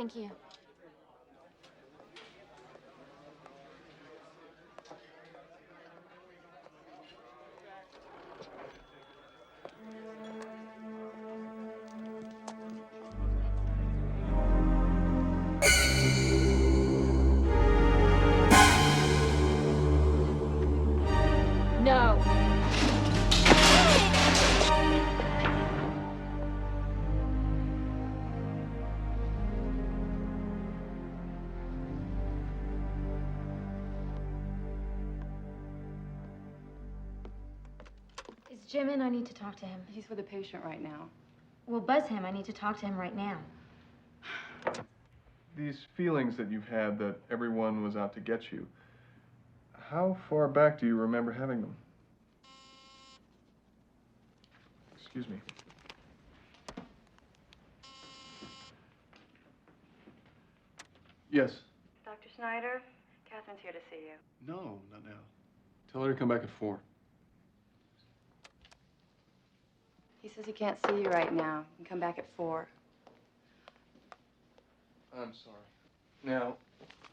Thank you. No. Is Jim in? I need to talk to him. He's with a patient right now. Well, buzz him. I need to talk to him right now. These feelings that you've had that everyone was out to get you, how far back do you remember having them? Excuse me. Yes. Dr. Snyder, Catherine's here to see you. No, not now. Tell her to come back at 4. He says he can't see you right now. You can come back at 4. I'm sorry. Now,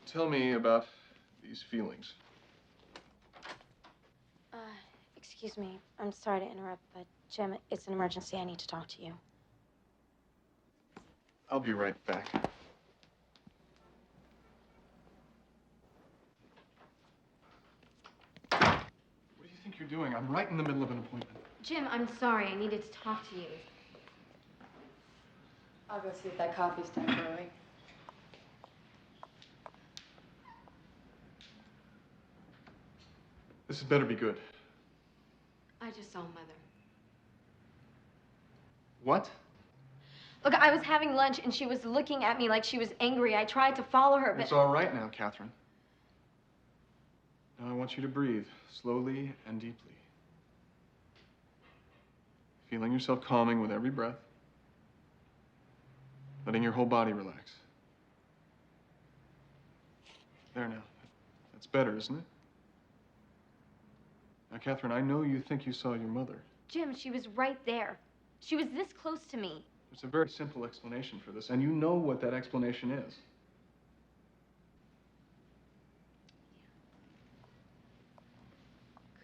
tell me about these feelings. Excuse me. I'm sorry to interrupt, but Jim, it's an emergency. I need to talk to you. I'll be right back. What do you think you're doing? I'm right in the middle of an appointment. Jim, I'm sorry. I needed to talk to you. I'll go see if that coffee's done brewing. This had better be good. I just saw Mother. What? Look, I was having lunch, and she was looking at me like she was angry. I tried to follow her, but... It's all right now, Catherine. Now I want you to breathe slowly and deeply. Feeling yourself calming with every breath. Letting your whole body relax. There now. That's better, isn't it? Now, Catherine, I know you think you saw your mother. Jim, she was right there. She was this close to me. There's a very simple explanation for this, and you know what that explanation is.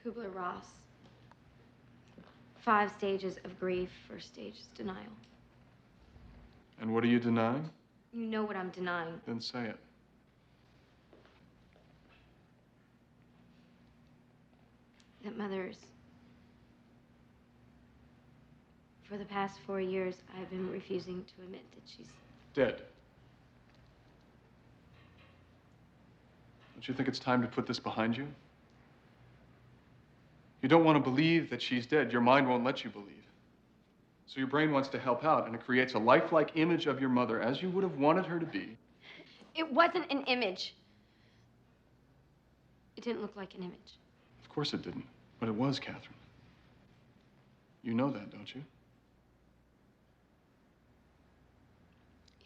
Kubler-Ross. 5 stages of grief. First stage is denial. And what are you denying? You know what I'm denying. Then say it. That Mother's... For the past 4 years, I've been refusing to admit that she's... Dead. Don't you think it's time to put this behind you? You don't want to believe that she's dead. Your mind won't let you believe. So your brain wants to help out, and it creates a lifelike image of your mother as you would have wanted her to be. It wasn't an image. It didn't look like an image. Of course it didn't, but it was, Catherine. You know that, don't you?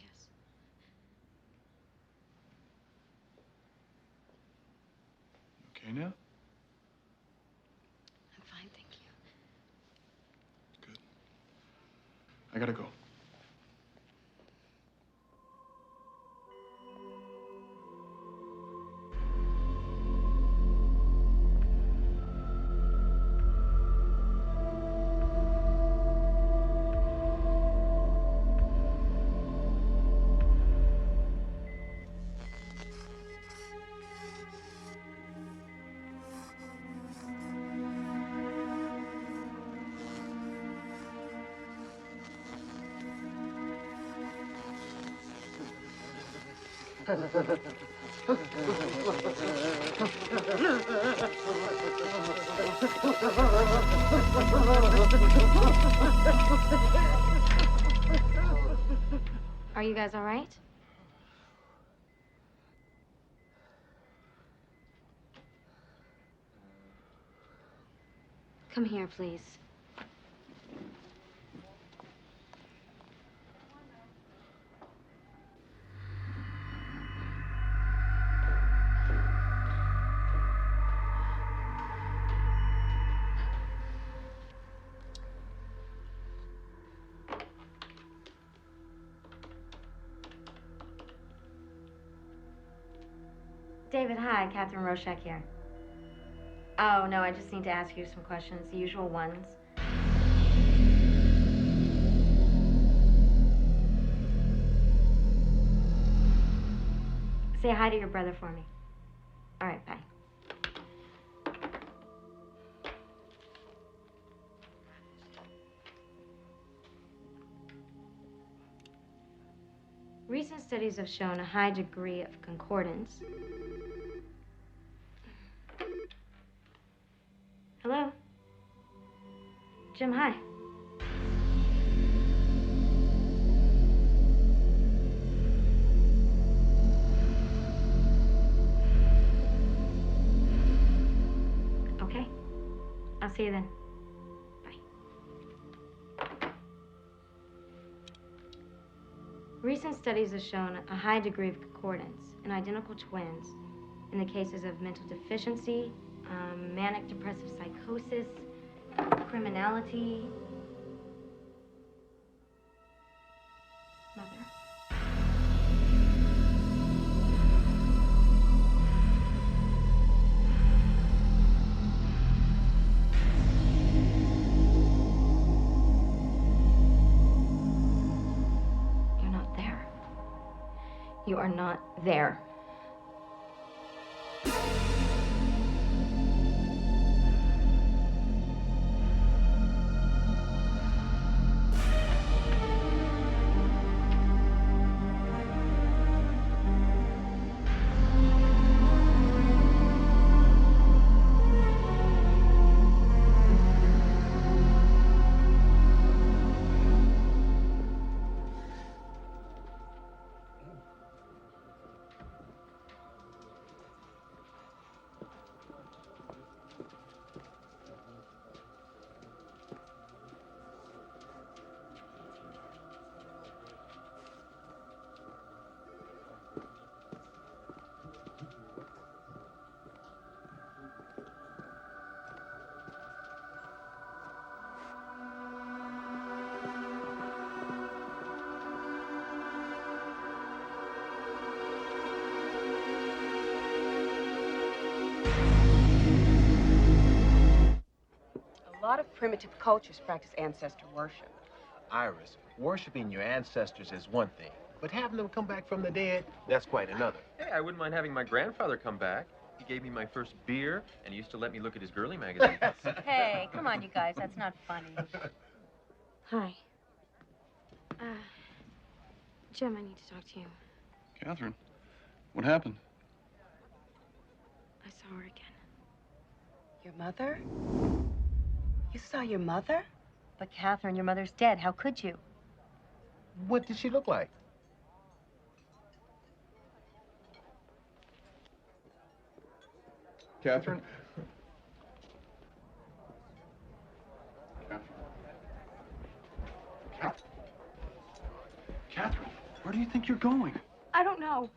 Yes. Okay now? I'm fine, thank you. Good. I gotta go. Are you guys all right? Come here, please. David, hi. Catherine Roshek here. Oh, no, I just need to ask you some questions, the usual ones. Say hi to your brother for me. All right, bye. Recent studies have shown a high degree of concordance. Hello? Jim, hi. Okay. I'll see you then. Bye. Recent studies have shown a high degree of concordance in identical twins in the cases of mental deficiency, manic depressive psychosis, criminality. Mother. You're not there. You are not there. A lot of primitive cultures practice ancestor worship. Iris, worshiping your ancestors is one thing, but having them come back from the dead, that's quite another. Hey, I wouldn't mind having my grandfather come back. He gave me my first beer, and he used to let me look at his girly magazine. Hey, come on, you guys. That's not funny. Hi. Jim, I need to talk to you. Catherine, what happened? I saw her again. Your mother? You saw your mother? But, Catherine, your mother's dead. How could you? What did she look like? Catherine? Catherine, where do you think you're going? I don't know.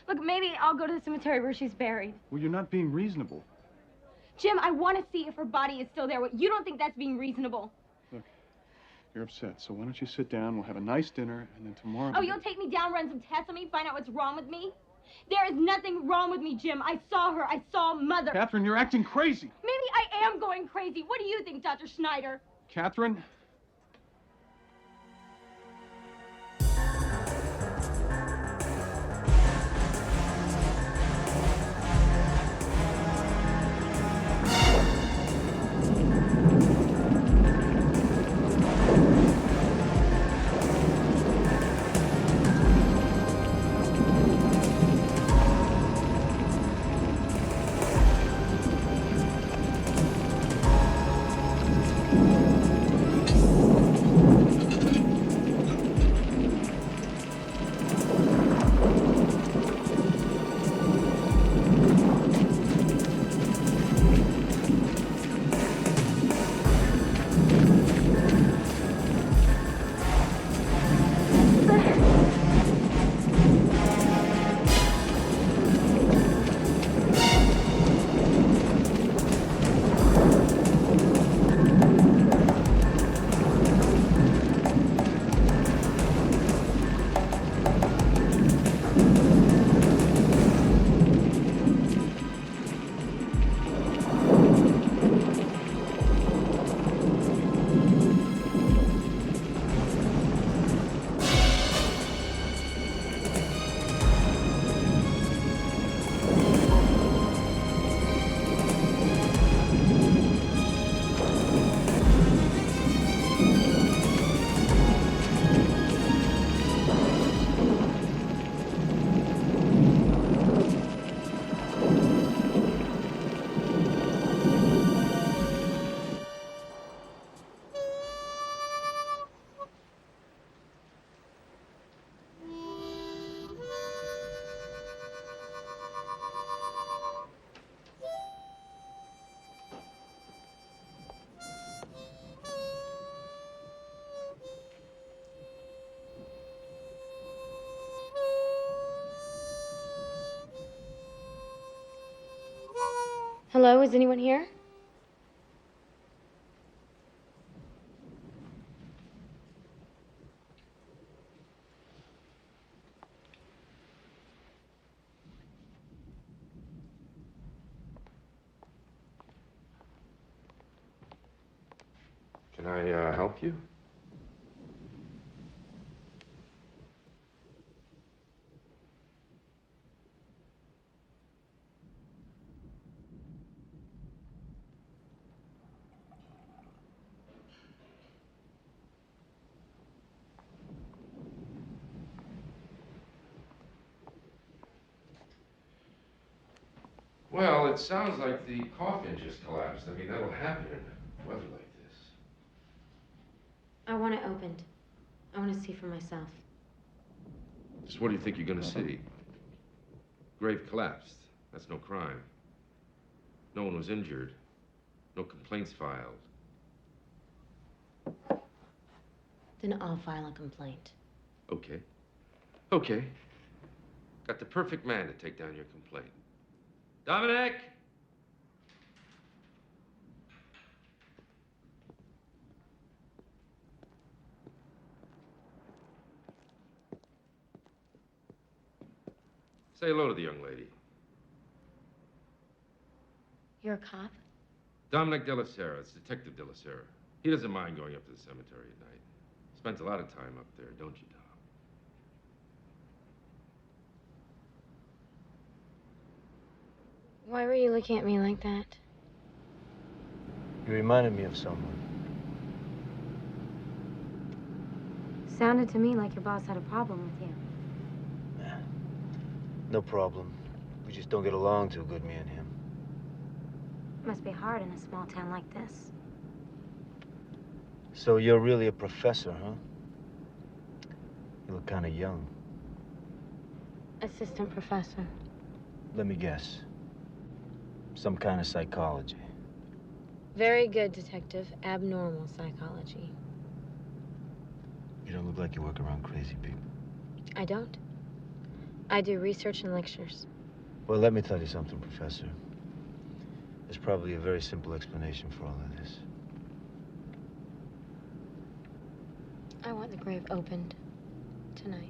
Look, maybe I'll go to the cemetery where she's buried. Well, you're not being reasonable. Jim, I want to see if her body is still there. You don't think that's being reasonable? Look, you're upset, so why don't you sit down, we'll have a nice dinner, and then tomorrow... Oh, you'll take me down, run some tests on me, find out what's wrong with me? There is nothing wrong with me, Jim. I saw her. I saw Mother. Catherine, you're acting crazy. Maybe I am going crazy. What do you think, Dr. Schneider? Catherine? Hello, is anyone here? Can I help you? Well, it sounds like the coffin just collapsed. I mean, that'll happen in weather like this. I want it opened. I want to see for myself. Just what do you think you're gonna see? Grave collapsed. That's no crime. No one was injured. No complaints filed. Then I'll file a complaint. Okay. Okay. Got the perfect man to take down your complaint. Dominic! Say hello to the young lady. You're a cop? Dominic De La Sera. It's Detective De La Sera. He doesn't mind going up to the cemetery at night. Spends a lot of time up there, don't you, Dom? Why were you looking at me like that? You reminded me of someone. Sounded to me like your boss had a problem with you. Nah, no problem. We just don't get along too good, me and him. Must be hard in a small town like this. So you're really a professor, huh? You look kind of young. Assistant professor. Let me guess. Some kind of psychology. Very good, detective. Abnormal psychology. You don't look like you work around crazy people. I don't. I do research and lectures. Well, let me tell you something, Professor. There's probably a very simple explanation for all of this. I want the grave opened tonight.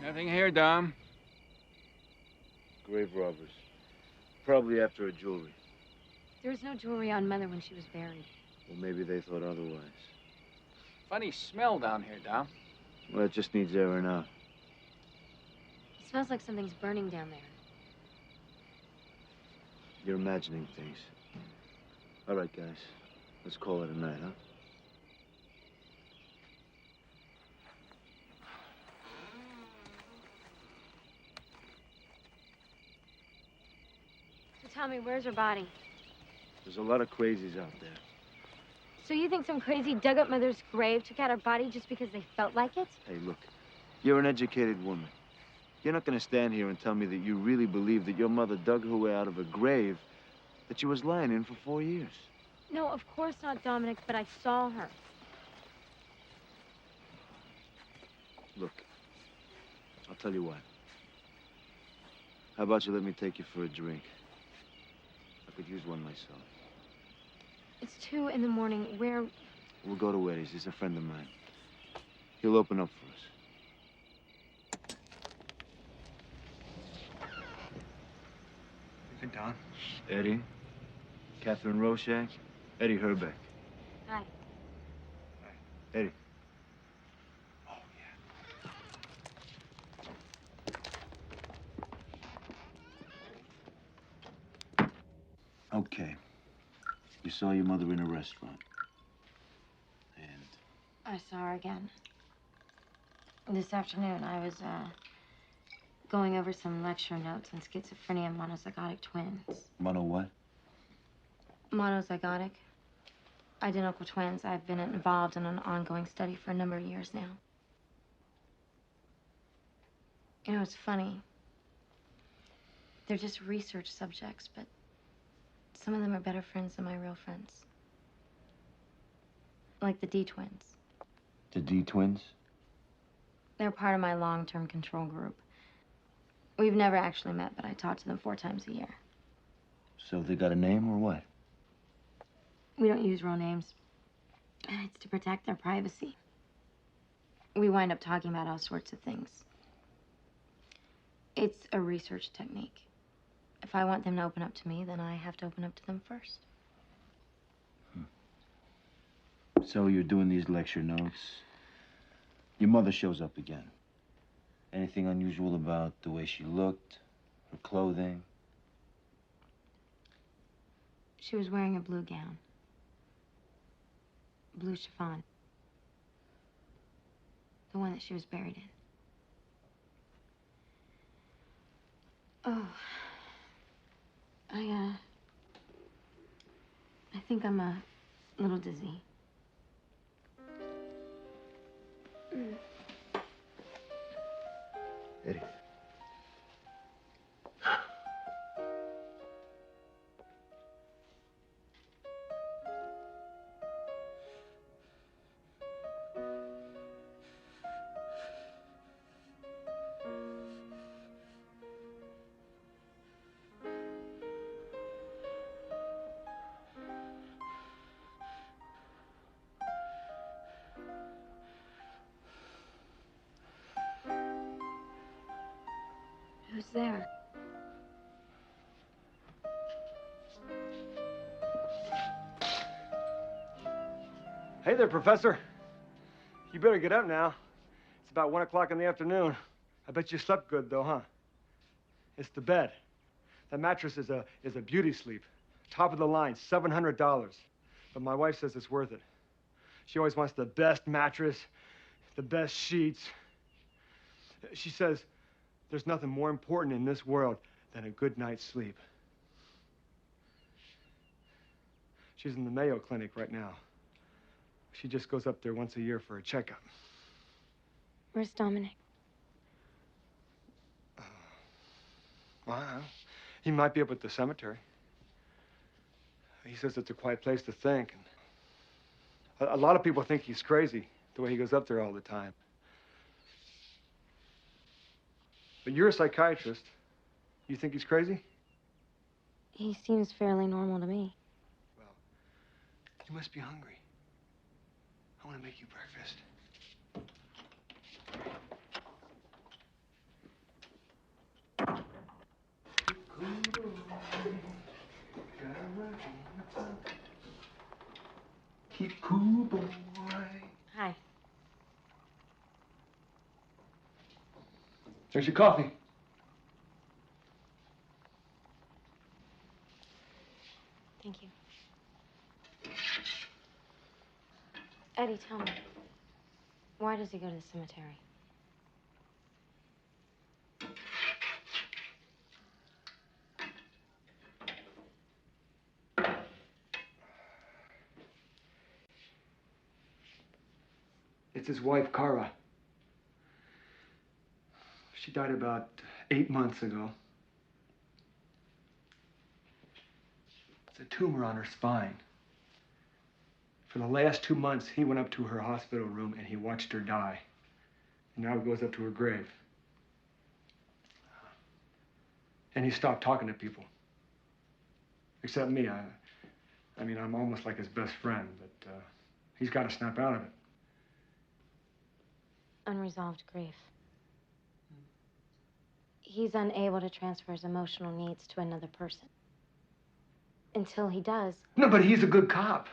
Nothing here, Dom. Grave robbers. Probably after her jewelry. There was no jewelry on Mother when she was buried. Well, maybe they thought otherwise. Funny smell down here, Dom. Well, it just needs airing out. It smells like something's burning down there. You're imagining things. All right, guys. Let's call it a night, huh? So tell me, where's her body? There's a lot of crazies out there. So you think some crazy dug up Mother's grave, took out her body just because they felt like it? Hey, look. You're an educated woman. You're not gonna stand here and tell me that you really believe that your mother dug her way out of a grave that she was lying in for 4 years. No, of course not, Dominic, but I saw her. Look, I'll tell you what. How about you let me take you for a drink? I could use one myself. It's 2 in the morning. Where? We'll go to Eddie's. He's a friend of mine. He'll open up for us. Hey, Don. Eddie, Catherine Rorschach, Eddie Herbeck. Hi. Eddie. Oh, yeah. Okay. You saw your mother in a restaurant. And I saw her again. This afternoon, I was, going over some lecture notes on schizophrenia and monozygotic twins. mono what? Monozygotic. Identical twins. I've been involved in an ongoing study for a number of years now. You know, it's funny. They're just research subjects, but Some of them are better friends than my real friends. Like the D twins. The D twins? They're part of my long-term control group. We've never actually met, but I talk to them 4 times a year. So they got a name or what? We don't use real names. It's to protect their privacy. We wind up talking about all sorts of things. It's a research technique. If I want them to open up to me, then I have to open up to them first. So you're doing these lecture notes. Your mother shows up again. Anything unusual about the way she looked, her clothing? She was wearing a blue gown. Blue chiffon. The one that she was buried in. Oh. I think I'm a little dizzy. Eddie. Who's there? Hey there, Professor. You better get up now. It's about 1 o'clock in the afternoon. I bet you slept good, though, huh? It's the bed. That mattress is a beauty sleep. Top of the line, $700. But my wife says it's worth it. She always wants the best mattress, the best sheets. She says there's nothing more important in this world than a good night's sleep. She's in the Mayo Clinic right now. She just goes up there once a year for a checkup. Where's Dominic? Well, he might be up at the cemetery. He says it's a quiet place to think. And a lot of people think he's crazy, the way he goes up there all the time. But you're a psychiatrist. You think he's crazy? He seems fairly normal to me. Well, you must be hungry. I want to make you breakfast. Keep cool, boy. Hi. There's your coffee. Thank you. Eddie, tell me. Why does he go to the cemetery? It's his wife, Kara. She died about 8 months ago. It's a tumor on her spine. For the last 2 months, he went up to her hospital room and he watched her die. And now he goes up to her grave. And he stopped talking to people. Except me. I mean, I'm almost like his best friend, but he's got to snap out of it. Unresolved grief. He's unable to transfer his emotional needs to another person. Until he does. No, but he's a good cop.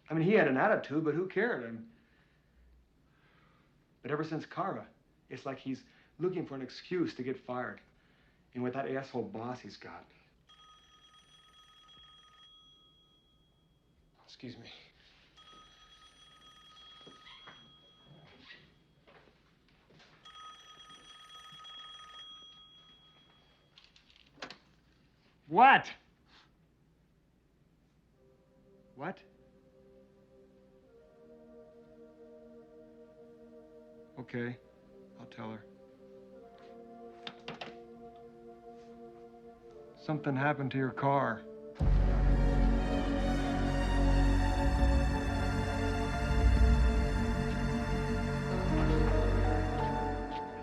I mean, he had an attitude, but who cared? But ever since Kara, it's like he's looking for an excuse to get fired. And with that asshole boss he's got. Excuse me. What? What? Okay, I'll tell her. Something happened to your car.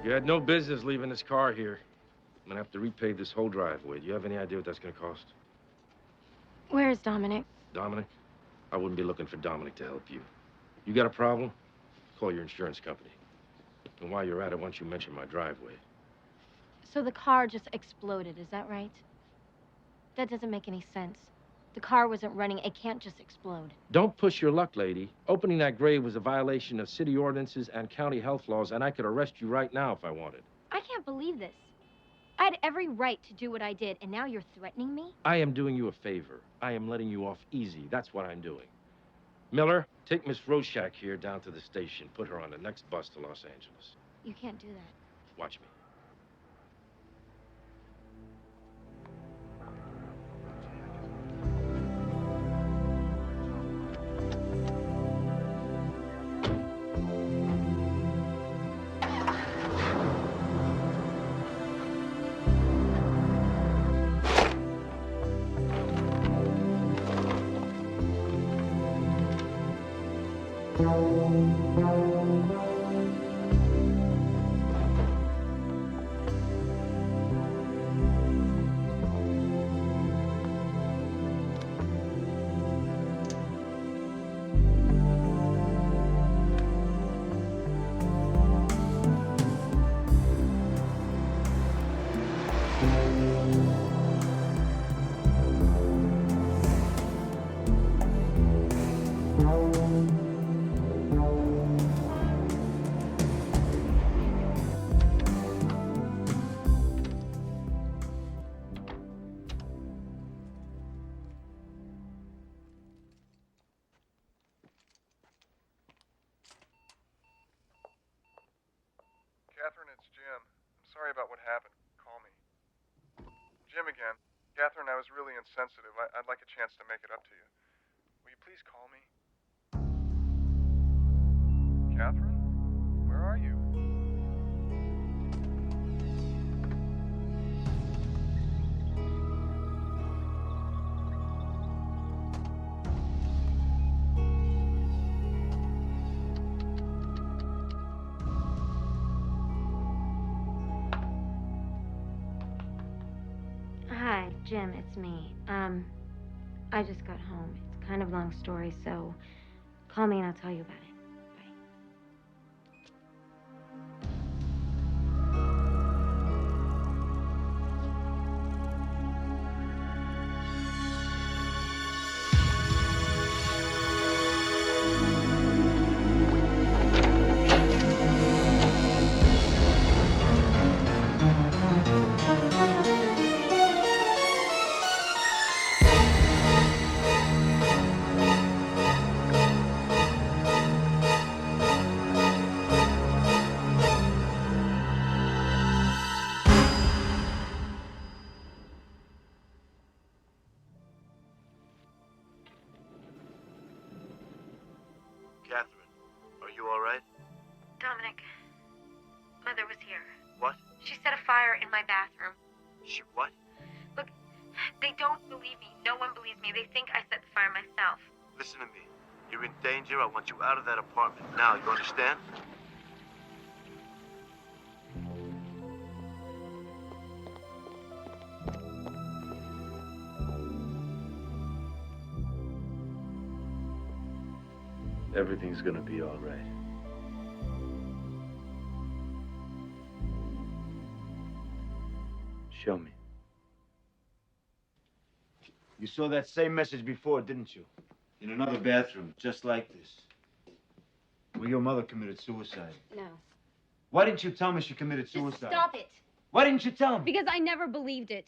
You had no business leaving this car here. I'm gonna have to repave this whole driveway. Do you have any idea what that's gonna cost? Where's Dominic? Dominic? I wouldn't be looking for Dominic to help you. You got a problem? Call your insurance company. And while you're at it, why don't you mention my driveway? So the car just exploded, is that right? That doesn't make any sense. The car wasn't running. It can't just explode. Don't push your luck, lady. Opening that grave was a violation of city ordinances and county health laws, and I could arrest you right now if I wanted. I can't believe this. I had every right to do what I did, and now you're threatening me? I am doing you a favor. I am letting you off easy. That's what I'm doing. Miller, take Miss Roshak here down to the station. Put her on the next bus to Los Angeles. You can't do that. Watch me. Catherine, it's Jim. I'm sorry about what happened. Call me. Jim again. Catherine, I was really insensitive. I'd like a chance to make it up to you. Will you please call me? Catherine? Where are you? Hi, Jim, it's me. I just got home. It's kind of a long story, so call me and I'll tell you about it. Bye. Catherine, are you all right? Dominic, Mother was here. What? She set a fire in my bathroom. She what? Look, they don't believe me. No one believes me. They think I set the fire myself. Listen to me. You're in danger. I want you out of that apartment now. You understand? Everything's gonna be all right. Show me. You saw that same message before, didn't you? In another bathroom, just like this. Well, your mother committed suicide. No. Why didn't you tell me she committed suicide? Just stop it. Why didn't you tell me? Because I never believed it.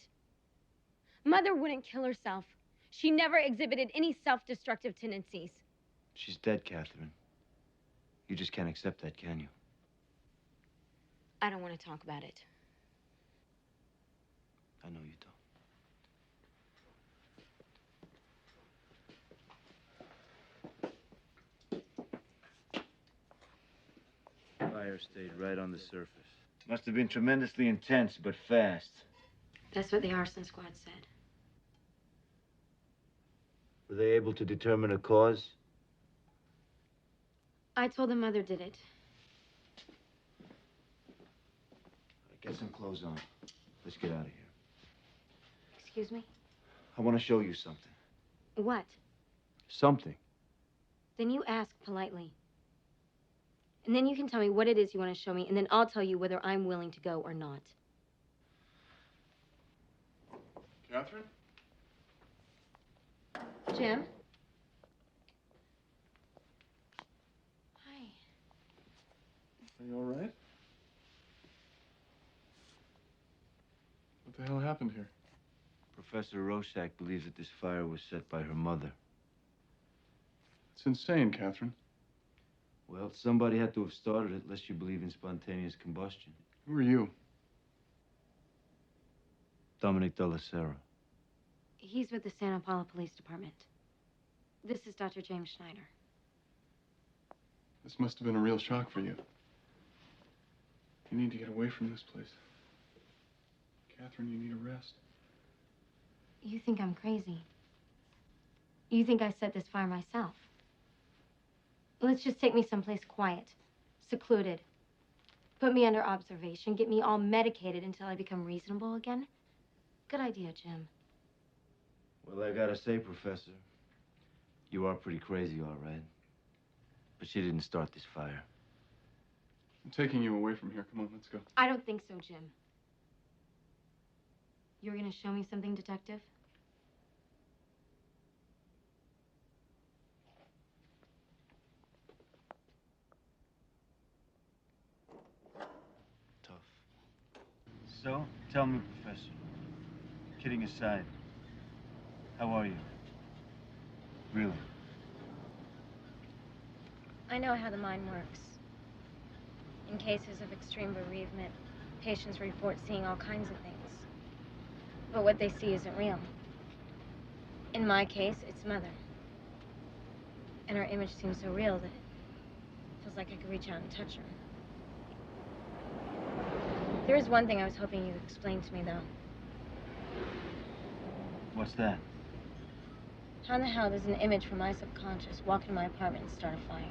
Mother wouldn't kill herself. She never exhibited any self-destructive tendencies. She's dead, Catherine. You just can't accept that, can you? I don't want to talk about it. I know you don't. Fire stayed right on the surface. Must have been tremendously intense, but fast. That's what the arson squad said. Were they able to determine a cause? I told them Mother did it. Get some clothes on. Let's get out of here. Excuse me? I want to show you something. What? Something. Then you ask politely. And then you can tell me what it is you want to show me, and then I'll tell you whether I'm willing to go or not. Catherine? Jim? Hi. Are you all right? What the hell happened here? Professor Roszak believes that this fire was set by her mother. It's insane, Catherine. Well, somebody had to have started it, unless you believe in spontaneous combustion. Who are you? Dominic de la Serra. He's with the Santa Paula Police Department. This is Dr. James Schneider. This must have been a real shock for you. You need to get away from this place. Catherine, you need a rest. You think I'm crazy. You think I set this fire myself. Let's just take me someplace quiet, secluded. Put me under observation, get me all medicated until I become reasonable again. Good idea, Jim. Well, I gotta say, Professor, you are pretty crazy, all right. But she didn't start this fire. I'm taking you away from here. Come on, let's go. I don't think so, Jim. You're gonna show me something, Detective? Tough. So, tell me, Professor, kidding aside, how are you? Really? I know how the mind works. In cases of extreme bereavement, patients report seeing all kinds of things. But what they see isn't real. In my case, it's Mother. And her image seems so real that it feels like I could reach out and touch her. There is one thing I was hoping you'd explain to me, though. What's that? How in the hell does an image from my subconscious walk into my apartment and start a fire?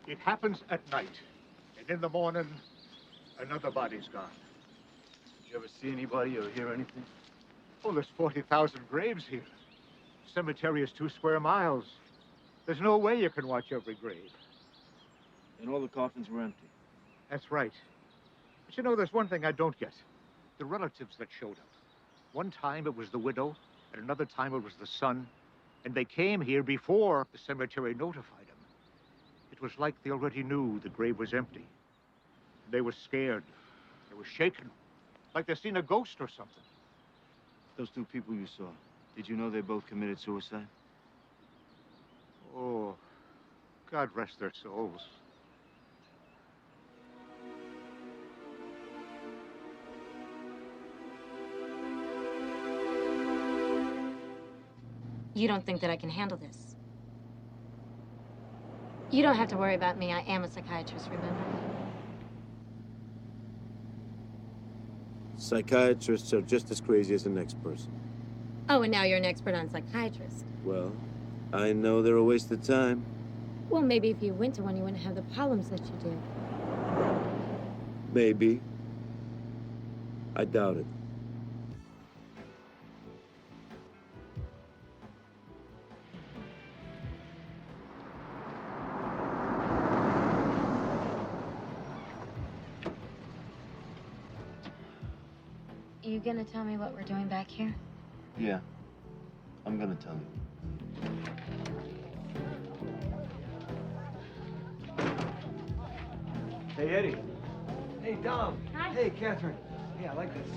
It happens at night, and in the morning, another body's gone. Did you ever see anybody or hear anything? Oh, there's 40,000 graves here. Cemetery is 2 square miles. There's no way you can watch every grave. And all the coffins were empty. That's right. But you know, there's one thing I don't get. The relatives that showed up. One time it was the widow, and another time it was the son, and they came here before the cemetery notified them. It was like they already knew the grave was empty. They were scared. They were shaken, like they'd seen a ghost or something. Those 2 people you saw, did you know they both committed suicide? Oh, God rest their souls. You don't think that I can handle this? You don't have to worry about me. I am a psychiatrist, remember? Psychiatrists are just as crazy as the next person. Oh, and now you're an expert on psychiatrists. Well, I know they're a waste of time. Well, maybe if you went to one, you wouldn't have the problems that you do. Maybe. I doubt it. You gonna tell me what we're doing back here? Yeah. I'm gonna tell you. Hey, Eddie. Hey, Dom. Hi. Hey, Catherine. Hey, I like this.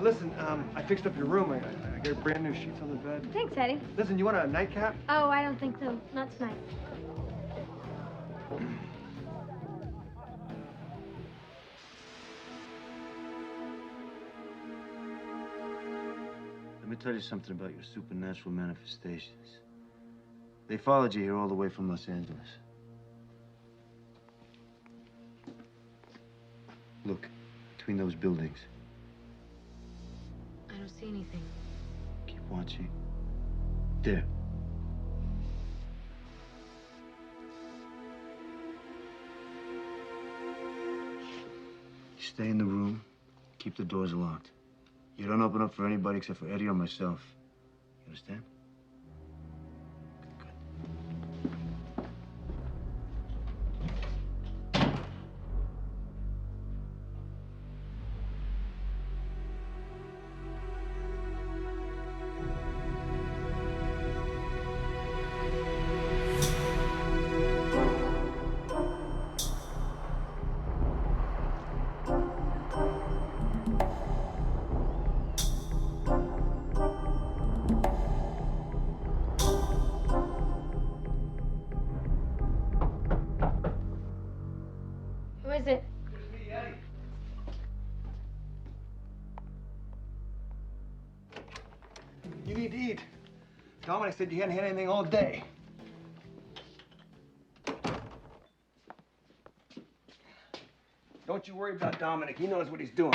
Listen, I fixed up your room. I got brand new sheets on the bed. Thanks, Eddie. Listen, you want a nightcap? Oh, I don't think so. Not tonight. Let me tell you something about your supernatural manifestations. They followed you here all the way from Los Angeles. Look, between those buildings. I don't see anything. Keep watching. There. You stay in the room. Keep the doors locked. You don't open up for anybody except for Eddie or myself. You understand? Who is it? You need to eat. Dominic said you hadn't had anything all day. Don't you worry about Dominic. He knows what he's doing.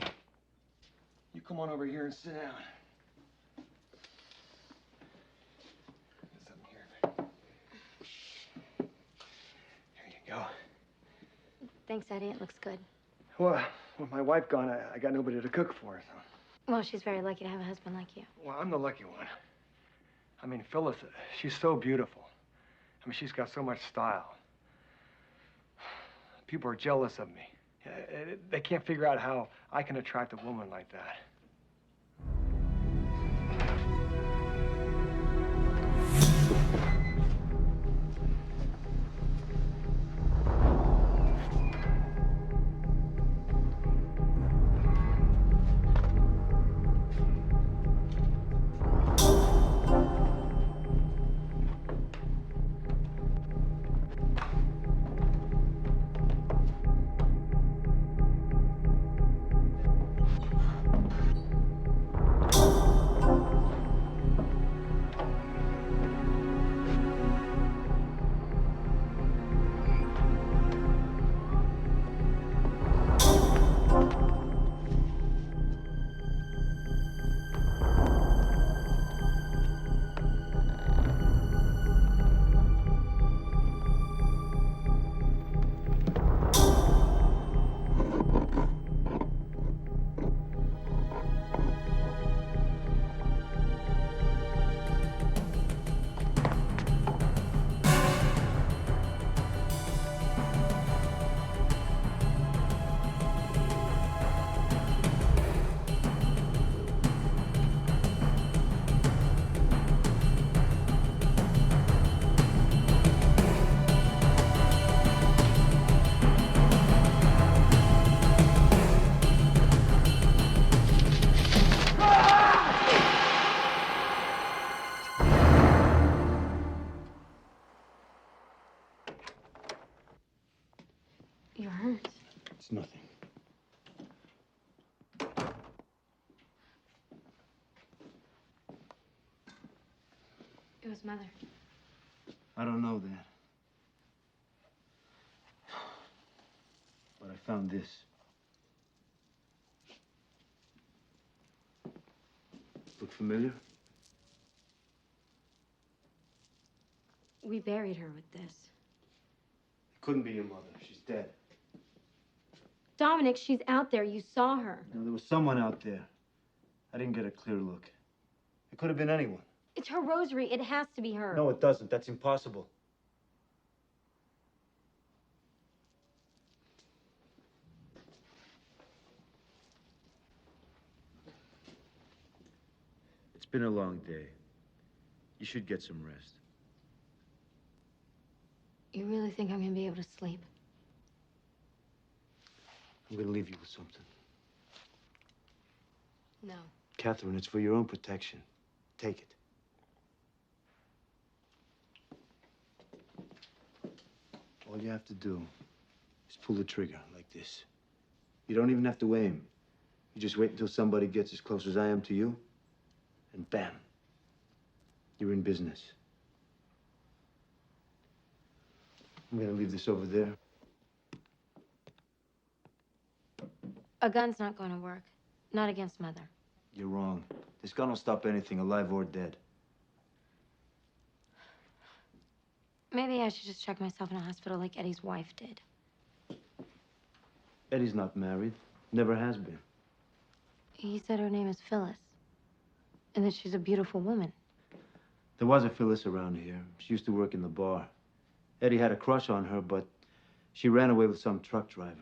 You come on over here and sit down. There's something here. There you go. Thanks, Eddie. It looks good. Well, with my wife gone, I got nobody to cook for her, so. Well, she's very lucky to have a husband like you. Well, I'm the lucky one. I mean, Phyllis, she's so beautiful. I mean, she's got so much style. People are jealous of me. They can't figure out how I can attract a woman like that. You're hurt. It's nothing. It was Mother. I don't know that. But I found this. Look familiar? We buried her with this. It couldn't be your mother. She's dead. Dominic, she's out there. You saw her. No, there was someone out there. I didn't get a clear look. It could have been anyone. It's her rosary. It has to be her. No, it doesn't. That's impossible. It's been a long day. You should get some rest. You really think I'm gonna be able to sleep? I'm gonna leave you with something. No. Catherine, it's for your own protection. Take it. All you have to do is pull the trigger like this. You don't even have to aim. You just wait until somebody gets as close as I am to you, and bam, you're in business. I'm gonna leave this over there. A gun's not going to work. Not against Mother. You're wrong. This gun will stop anything, alive or dead. Maybe I should just check myself in a hospital like Eddie's wife did. Eddie's not married. Never has been. He said her name is Phyllis. And that she's a beautiful woman. There was a Phyllis around here. She used to work in the bar. Eddie had a crush on her, but she ran away with some truck driver.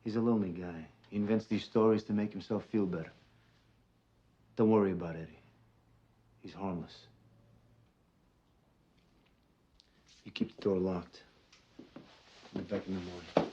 He's a lonely guy. He invents these stories to make himself feel better. Don't worry about Eddie. He's harmless. You keep the door locked. I'll be back in the morning.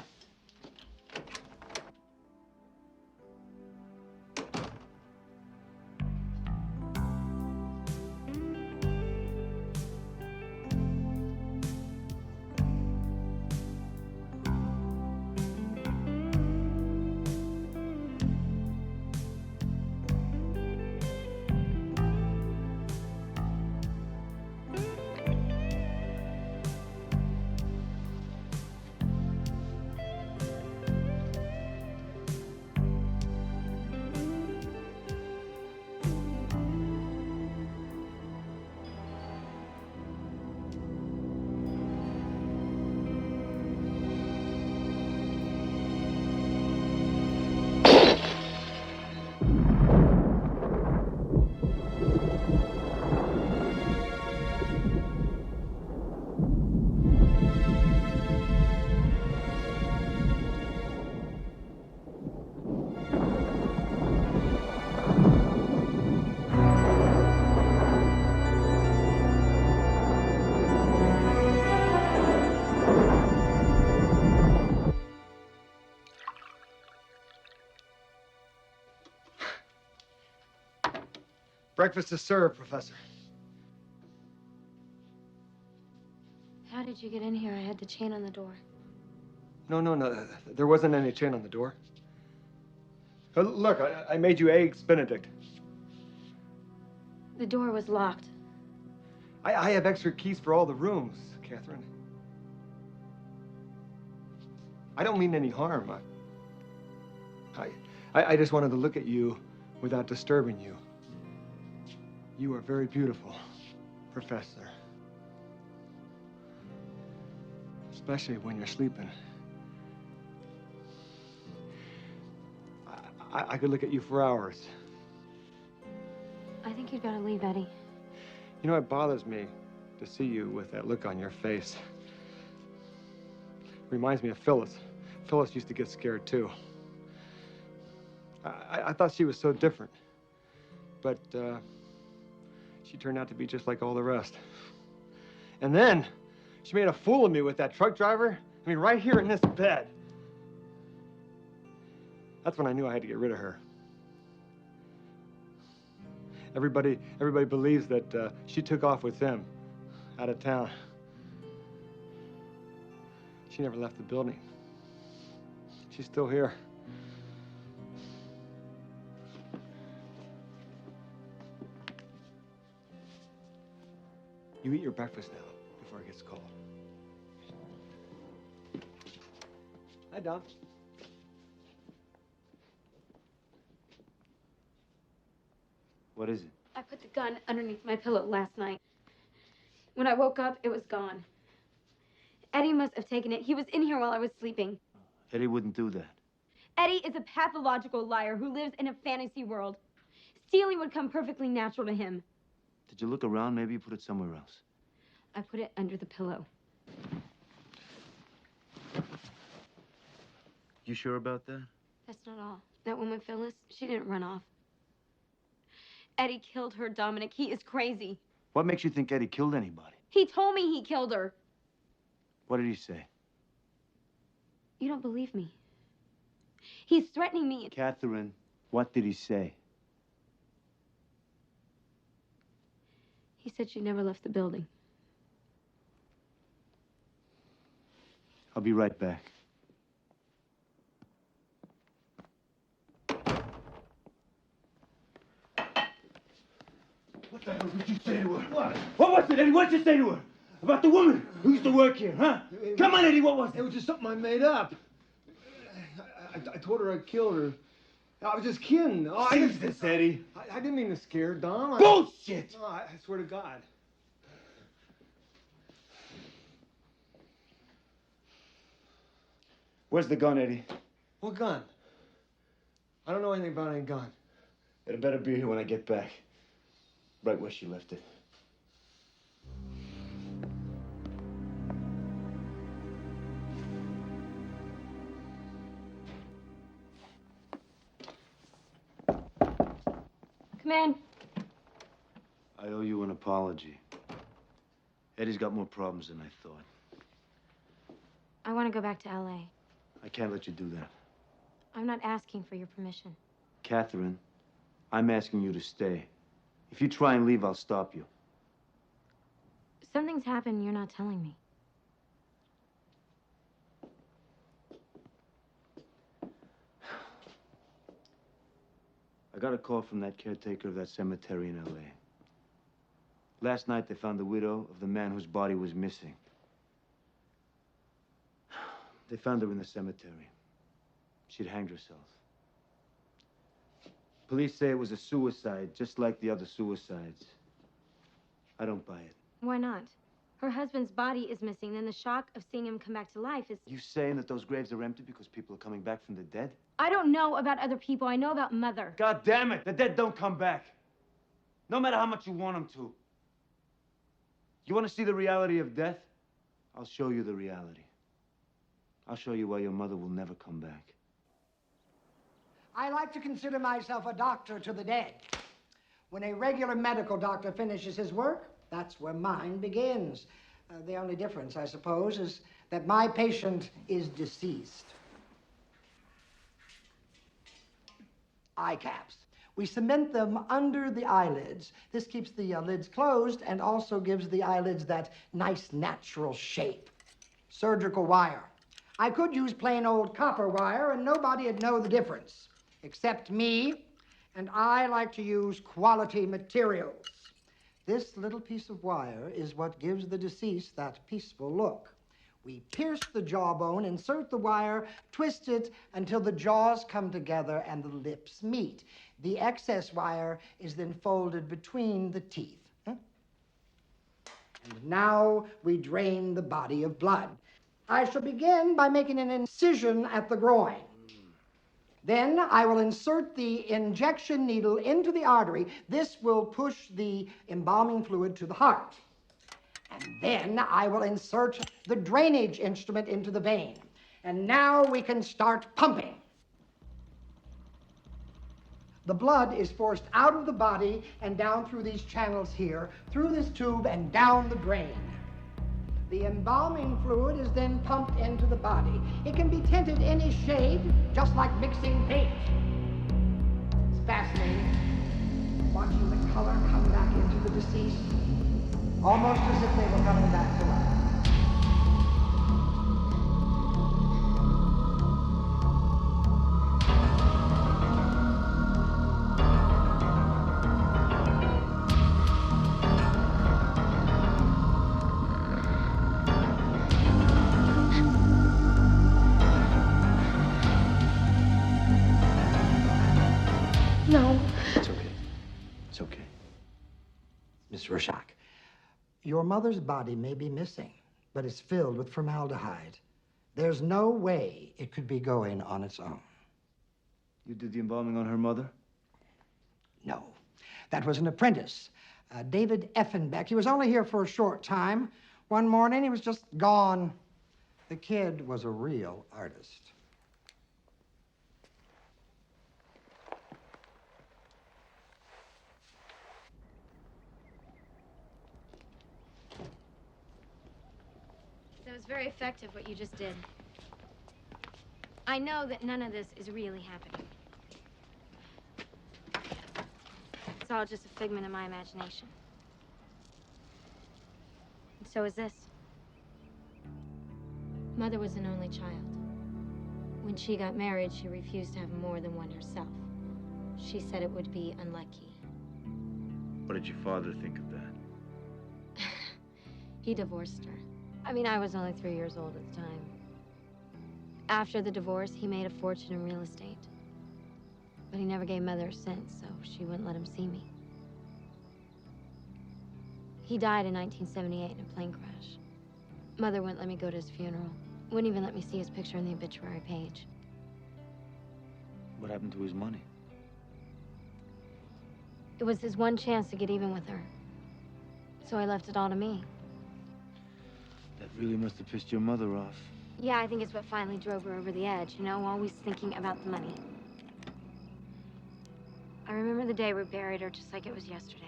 Breakfast is served, Professor. How did you get in here? I had the chain on the door. No. There wasn't any chain on the door. Look, I made you eggs Benedict. The door was locked. I have extra keys for all the rooms, Catherine. I don't mean any harm. I just wanted to look at you without disturbing you. You are very beautiful, Professor. Especially when you're sleeping. I could look at you for hours. I think you'd better leave, Eddie. You know, it bothers me to see you with that look on your face. Reminds me of Phyllis. Phyllis used to get scared, too. I thought she was so different. But, she turned out to be just like all the rest. And then, she made a fool of me with that truck driver. I mean, right here in this bed. That's when I knew I had to get rid of her. Everybody believes that she took off with him, out of town. She never left the building. She's still here. You eat your breakfast now, before it gets cold. Hi, Dom. What is it? I put the gun underneath my pillow last night. When I woke up, it was gone. Eddie must have taken it. He was in here while I was sleeping. Eddie wouldn't do that. Eddie is a pathological liar who lives in a fantasy world. Stealing would come perfectly natural to him. Did you look around? Maybe you put it somewhere else. I put it under the pillow. You sure about that? That's not all. That woman, Phyllis, she didn't run off. Eddie killed her, Dominic. He is crazy. What makes you think Eddie killed anybody? He told me he killed her. What did he say? You don't believe me. He's threatening me. Catherine, what did he say? He said she never left the building. I'll be right back. What the hell did you say to her? What was it, Eddie? What did you say to her? About the woman who used to work here, huh? Come on, Eddie, what was it? It was just something I made up. I told her I killed her. I was just kidding. Oh, Jesus, Eddie. I didn't mean to scare her, Dom. Bullshit! No, I swear to God. Where's the gun, Eddie? What gun? I don't know anything about any gun. It better be here when I get back. Right where she left it. Come in. I owe you an apology. Eddie's got more problems than I thought. I want to go back to L.A. I can't let you do that. I'm not asking for your permission. Catherine, I'm asking you to stay. If you try and leave, I'll stop you. Something's happened you're not telling me. I got a call from that caretaker of that cemetery in L.A. Last night, they found the widow of the man whose body was missing. They found her in the cemetery. She'd hanged herself. Police say it was a suicide, just like the other suicides. I don't buy it. Why not? Her husband's body is missing, then the shock of seeing him come back to life is... You saying that those graves are empty because people are coming back from the dead? I don't know about other people. I know about Mother. God damn it! The dead don't come back. No matter how much you want them to. You want to see the reality of death? I'll show you the reality. I'll show you why your mother will never come back. I like to consider myself a doctor to the dead. When a regular medical doctor finishes his work, that's where mine begins. The only difference, I suppose, is that my patient is deceased. Eye caps. We cement them under the eyelids. This keeps the lids closed and also gives the eyelids that nice natural shape. Surgical wire. I could use plain old copper wire and nobody'd know the difference, except me, and I like to use quality materials. This little piece of wire is what gives the deceased that peaceful look. We pierce the jawbone, insert the wire, twist it until the jaws come together and the lips meet. The excess wire is then folded between the teeth. And now we drain the body of blood. I shall begin by making an incision at the groin. Then I will insert the injection needle into the artery. This will push the embalming fluid to the heart. And then I will insert the drainage instrument into the vein. And now we can start pumping. The blood is forced out of the body and down through these channels here, through this tube and down the drain. The embalming fluid is then pumped into the body. It can be tinted any shade, just like mixing paint. It's fascinating, watching the color come back into the deceased, almost as if they were coming back to life. No. It's okay. It's okay. Miss Rorschach, your mother's body may be missing, but it's filled with formaldehyde. There's no way it could be going on its own. You did the embalming on her mother? No. That was an apprentice, David Effenbeck. He was only here for a short time. One morning, he was just gone. The kid was a real artist. That was very effective, what you just did. I know that none of this is really happening. It's all just a figment of my imagination. And so is this. Mother was an only child. When she got married, she refused to have more than one herself. She said it would be unlucky. What did your father think of that? He divorced her. I mean, I was only 3 years old at the time. After the divorce, he made a fortune in real estate. But he never gave Mother a cent, so she wouldn't let him see me. He died in 1978 in a plane crash. Mother wouldn't let me go to his funeral. Wouldn't even let me see his picture on the obituary page. What happened to his money? It was his one chance to get even with her. So I left it all to me. That really must have pissed your mother off. Yeah, I think it's what finally drove her over the edge, you know, always thinking about the money. I remember the day we buried her just like it was yesterday.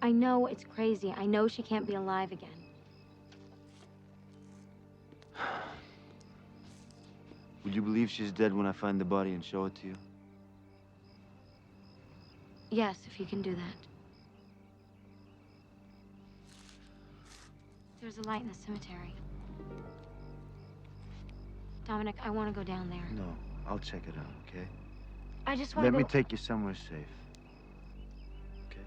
I know it's crazy. I know she can't be alive again. Will you believe she's dead when I find the body and show it to you? Yes, if you can do that. There's a light in the cemetery. Dominic, I want to go down there. No, I'll check it out, okay? I just want to Let go... me take you somewhere safe. Okay?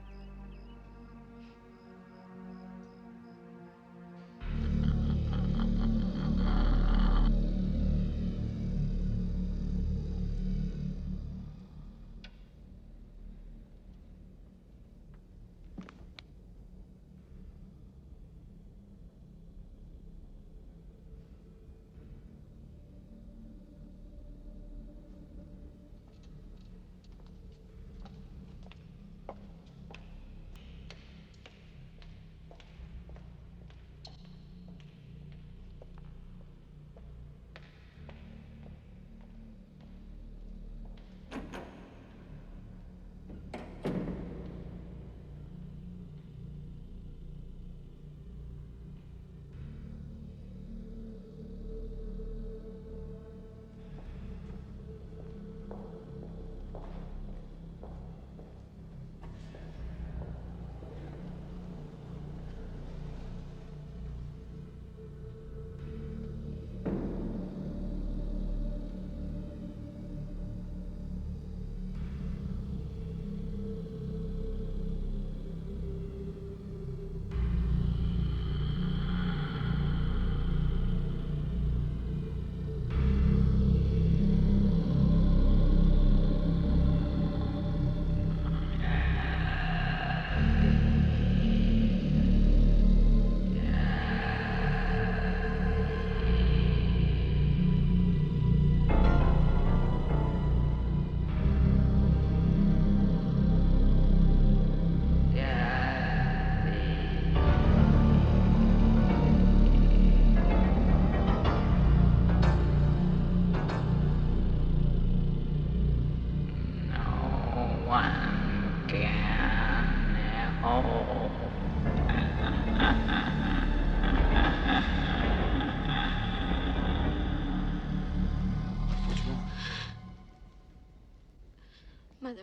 Mother,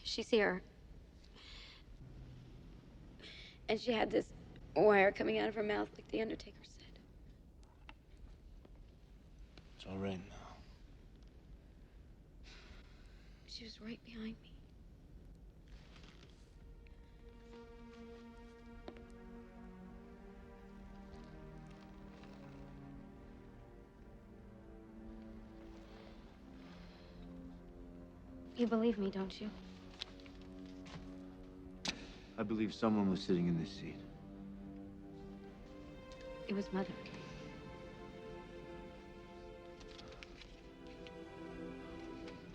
she's here. And she had this wire coming out of her mouth like the Undertaker said. It's all right now. She was right behind me. You believe me, don't you? I believe someone was sitting in this seat. It was Mother.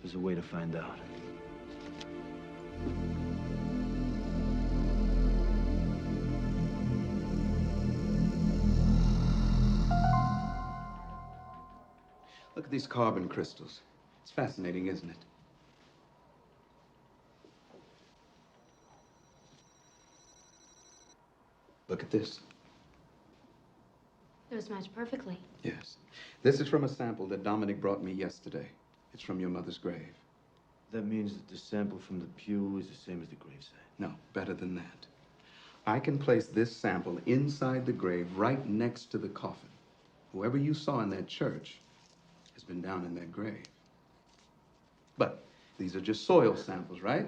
There's a way to find out. Look at these carbon crystals. It's fascinating, isn't it? Look at this. Those match perfectly. Yes. This is from a sample that Dominic brought me yesterday. It's from your mother's grave. That means that the sample from the pew is the same as the gravesite. No, better than that. I can place this sample inside the grave right next to the coffin. Whoever you saw in that church has been down in that grave. But these are just soil samples, right?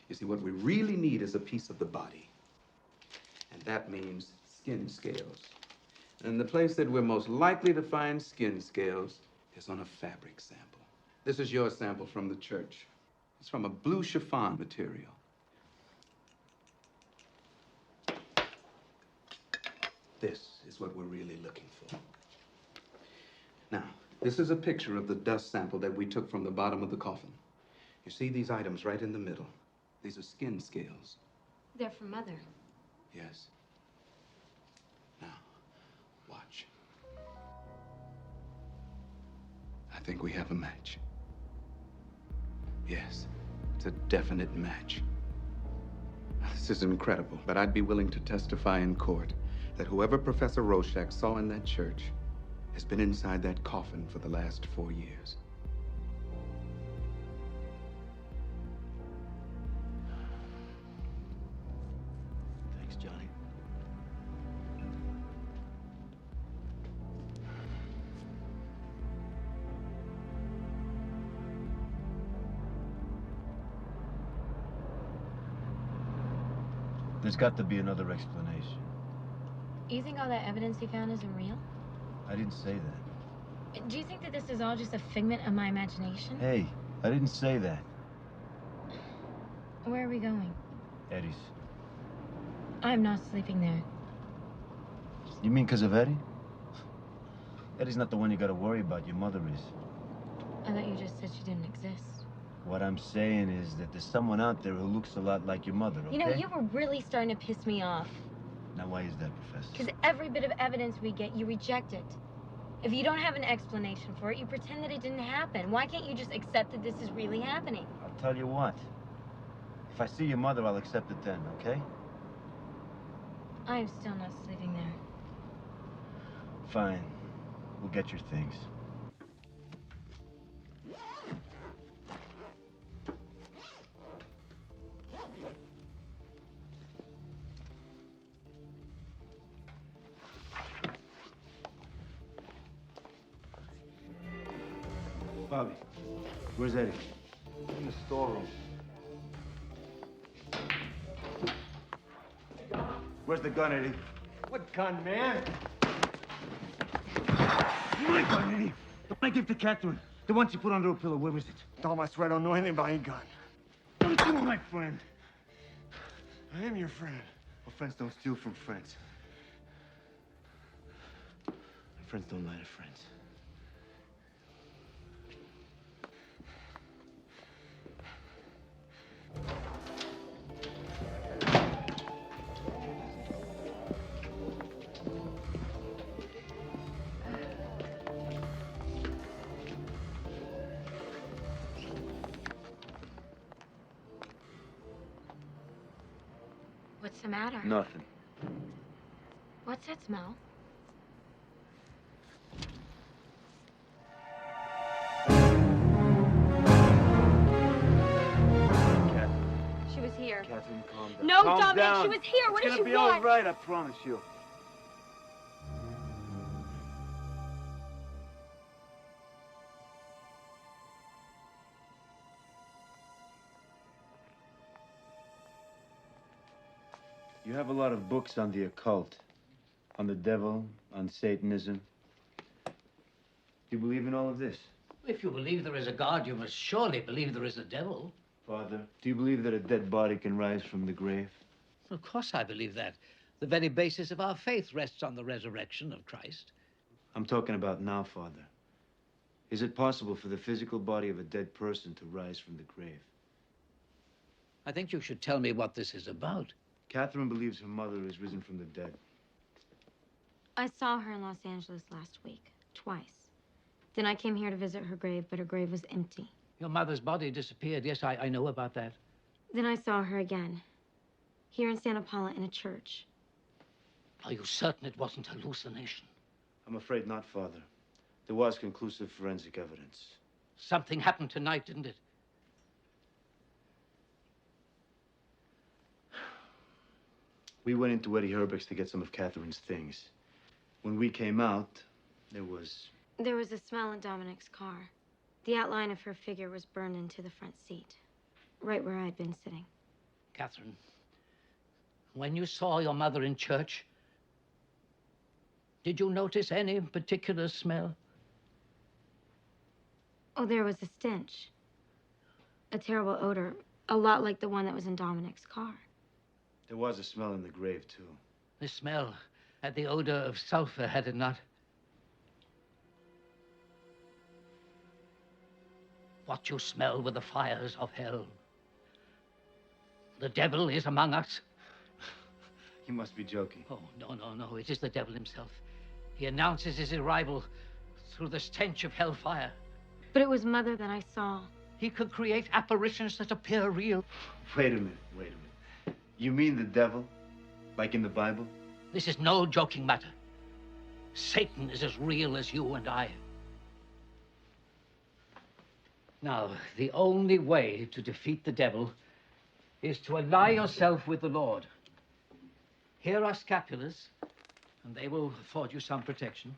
You see, what we really need is a piece of the body. And that means skin scales. And the place that we're most likely to find skin scales is on a fabric sample. This is your sample from the church. It's from a blue chiffon material. This is what we're really looking for. Now, this is a picture of the dust sample that we took from the bottom of the coffin. You see these items right in the middle? These are skin scales. They're for Mother. Yes. Now, watch. I think we have a match. Yes, it's a definite match. This is incredible, but I'd be willing to testify in court that whoever Professor Rorschach saw in that church has been inside that coffin for the last 4 years. Thanks, Johnny. There's got to be another explanation. You think all that evidence he found isn't real? I didn't say that. Do you think that this is all just a figment of my imagination? Hey, I didn't say that. Where are we going? Eddie's. I'm not sleeping there. You mean because of Eddie? Eddie's not the one you gotta worry about. Your mother is. I thought you just said she didn't exist. What I'm saying is that there's someone out there who looks a lot like your mother, okay? You know, you were really starting to piss me off. Now, why is that, Professor? Because every bit of evidence we get, you reject it. If you don't have an explanation for it, you pretend that it didn't happen. Why can't you just accept that this is really happening? I'll tell you what. If I see your mother, I'll accept it then, okay? I am still not sleeping there. Fine. We'll get your things. Bobby, where's Eddie? In the storeroom. Where's the gun, Eddie? What gun, man? My gun, Eddie. The one I gave to Catherine. The one she put under her pillow. Where is it? Dom, I swear I don't know anything about any gun. Don't you, my friend? I am your friend. Well, friends don't steal from friends. And friends don't lie to friends. What's the matter? Nothing. What's that smell? She was here. Catherine, calm down. No, Calm Dominic, down. she was here. What It's did you gonna be want? all right, I promise you. You have a lot of books on the occult, on the devil, on Satanism. Do you believe in all of this? If you believe there is a God, you must surely believe there is a devil. Father, do you believe that a dead body can rise from the grave? Of course I believe that. The very basis of our faith rests on the resurrection of Christ. I'm talking about now, Father. Is it possible for the physical body of a dead person to rise from the grave? I think you should tell me what this is about. Catherine believes her mother is risen from the dead. I saw her in Los Angeles last week, twice. Then I came here to visit her grave, but her grave was empty. Your mother's body disappeared. Yes, I know about that. Then I saw her again, here in Santa Paula in a church. Are you certain it wasn't hallucination? I'm afraid not, Father. There was conclusive forensic evidence. Something happened tonight, didn't it? We went into Eddie Herbeck's to get some of Catherine's things. When we came out, there was a smell in Dominic's car. The outline of her figure was burned into the front seat, right where I'd been sitting. Catherine, when you saw your mother in church, Did you notice any particular smell? Oh, there was a stench. A terrible odor. A lot like the one that was in Dominic's car. There was a smell in the grave, too. The smell had the odor of sulfur, had it not? What you smell were the fires of hell. The devil is among us. You must be joking. Oh, no. It is the devil himself. He announces his arrival through the stench of hellfire. But it was Mother that I saw. He could create apparitions that appear real. Wait a minute. You mean the devil? Like in the Bible? This is no joking matter. Satan is as real as you and I. Now, the only way to defeat the devil is to ally yourself with the Lord. Here are scapulars, and they will afford you some protection.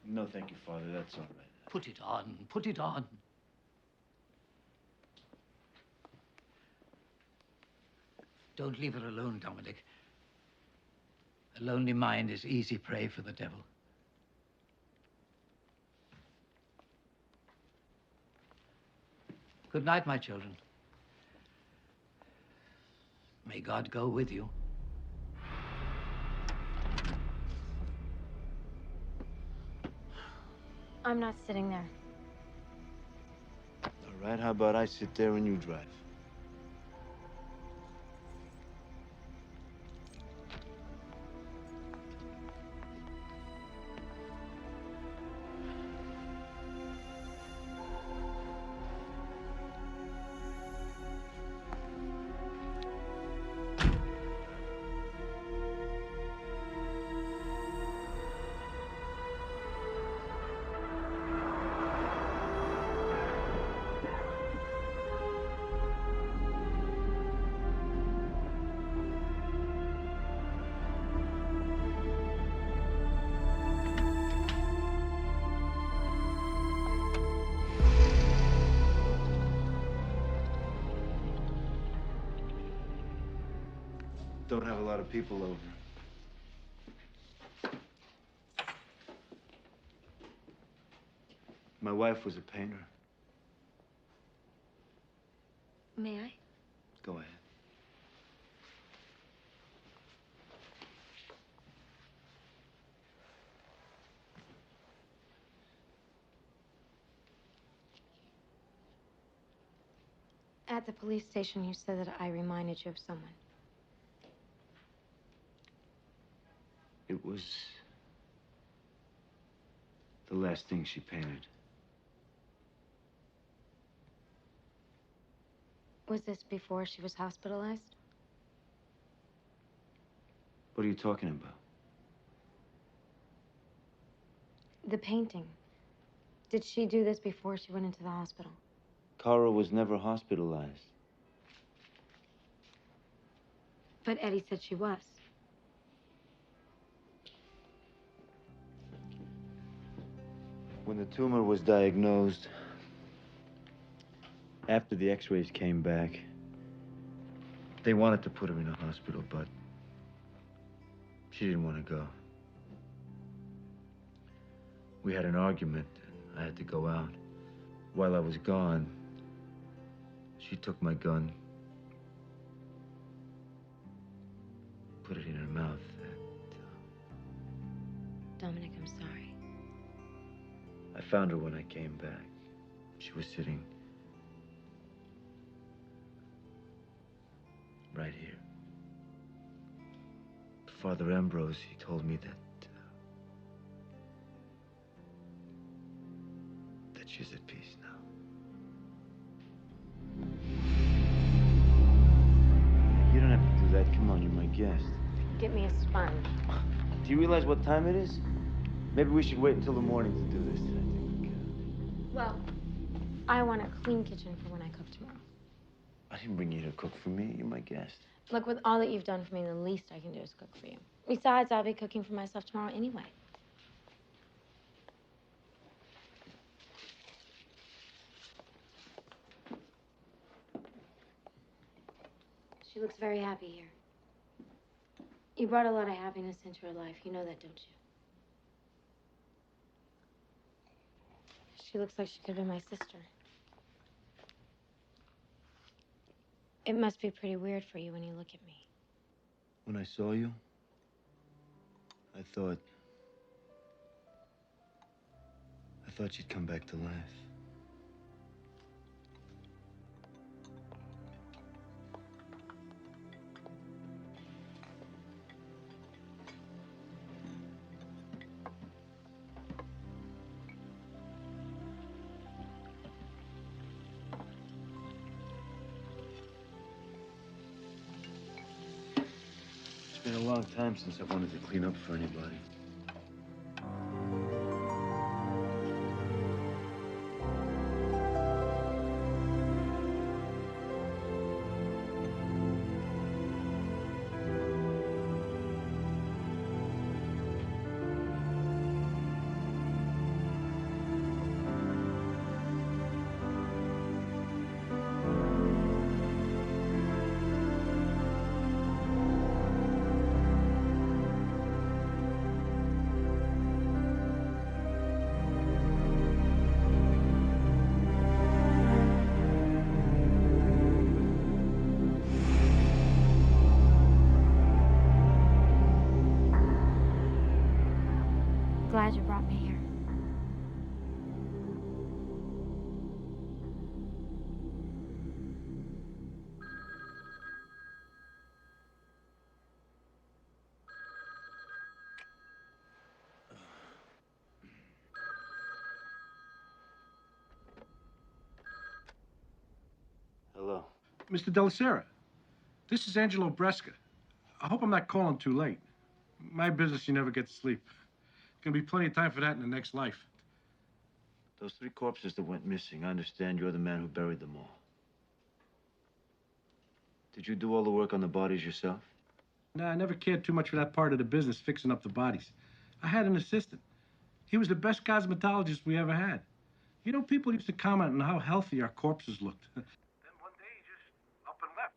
No, thank you, Father. That's all right. Put it on. Don't leave her alone, Dominic. A lonely mind is easy prey for the devil. Good night, my children. May God go with you. I'm not sitting there. All right, how about I sit there and you drive? Don't have a lot of people over. My wife was a painter. May I? Go ahead. At the police station, you said that I reminded you of someone. It was the last thing she painted. Was this before she was hospitalized? What are you talking about? The painting. Did she do this before she went into the hospital? Cara was never hospitalized. But Eddie said she was. When the tumor was diagnosed, after the x-rays came back, they wanted to put her in a hospital, but she didn't want to go. We had an argument, and I had to go out. While I was gone, she took my gun, put it in her mouth, and... Dominic, I'm sorry. I found her when I came back. She was sitting right here. Father Ambrose, he told me that she's at peace now. You don't have to do that. Come on, you're my guest. Get me a sponge. Do you realize what time it is? Maybe we should wait until the morning to do this. I think. Well, I want a clean kitchen for when I cook tomorrow. I didn't bring you to cook for me. You're my guest. Look, with all that you've done for me, the least I can do is cook for you. Besides, I'll be cooking for myself tomorrow anyway. She looks very happy here. You brought a lot of happiness into her life. You know that, don't you? She looks like she could be my sister. It must be pretty weird for you when you look at me. When I saw you, I thought you'd come back to life. It's been a long time since I wanted to clean up for anybody. Glad you brought me here. Hello. Mr. Delasera, this is Angelo Bresca. I hope I'm not calling too late. My business, you never get to sleep. Gonna be plenty of time for that in the next life. Those 3 corpses that went missing, I understand you're the man who buried them all. Did you do all the work on the bodies yourself? Nah, I never cared too much for that part of the business, fixing up the bodies. I had an assistant. He was the best cosmetologist we ever had. You know, people used to comment on how healthy our corpses looked. Then one day he just up and left.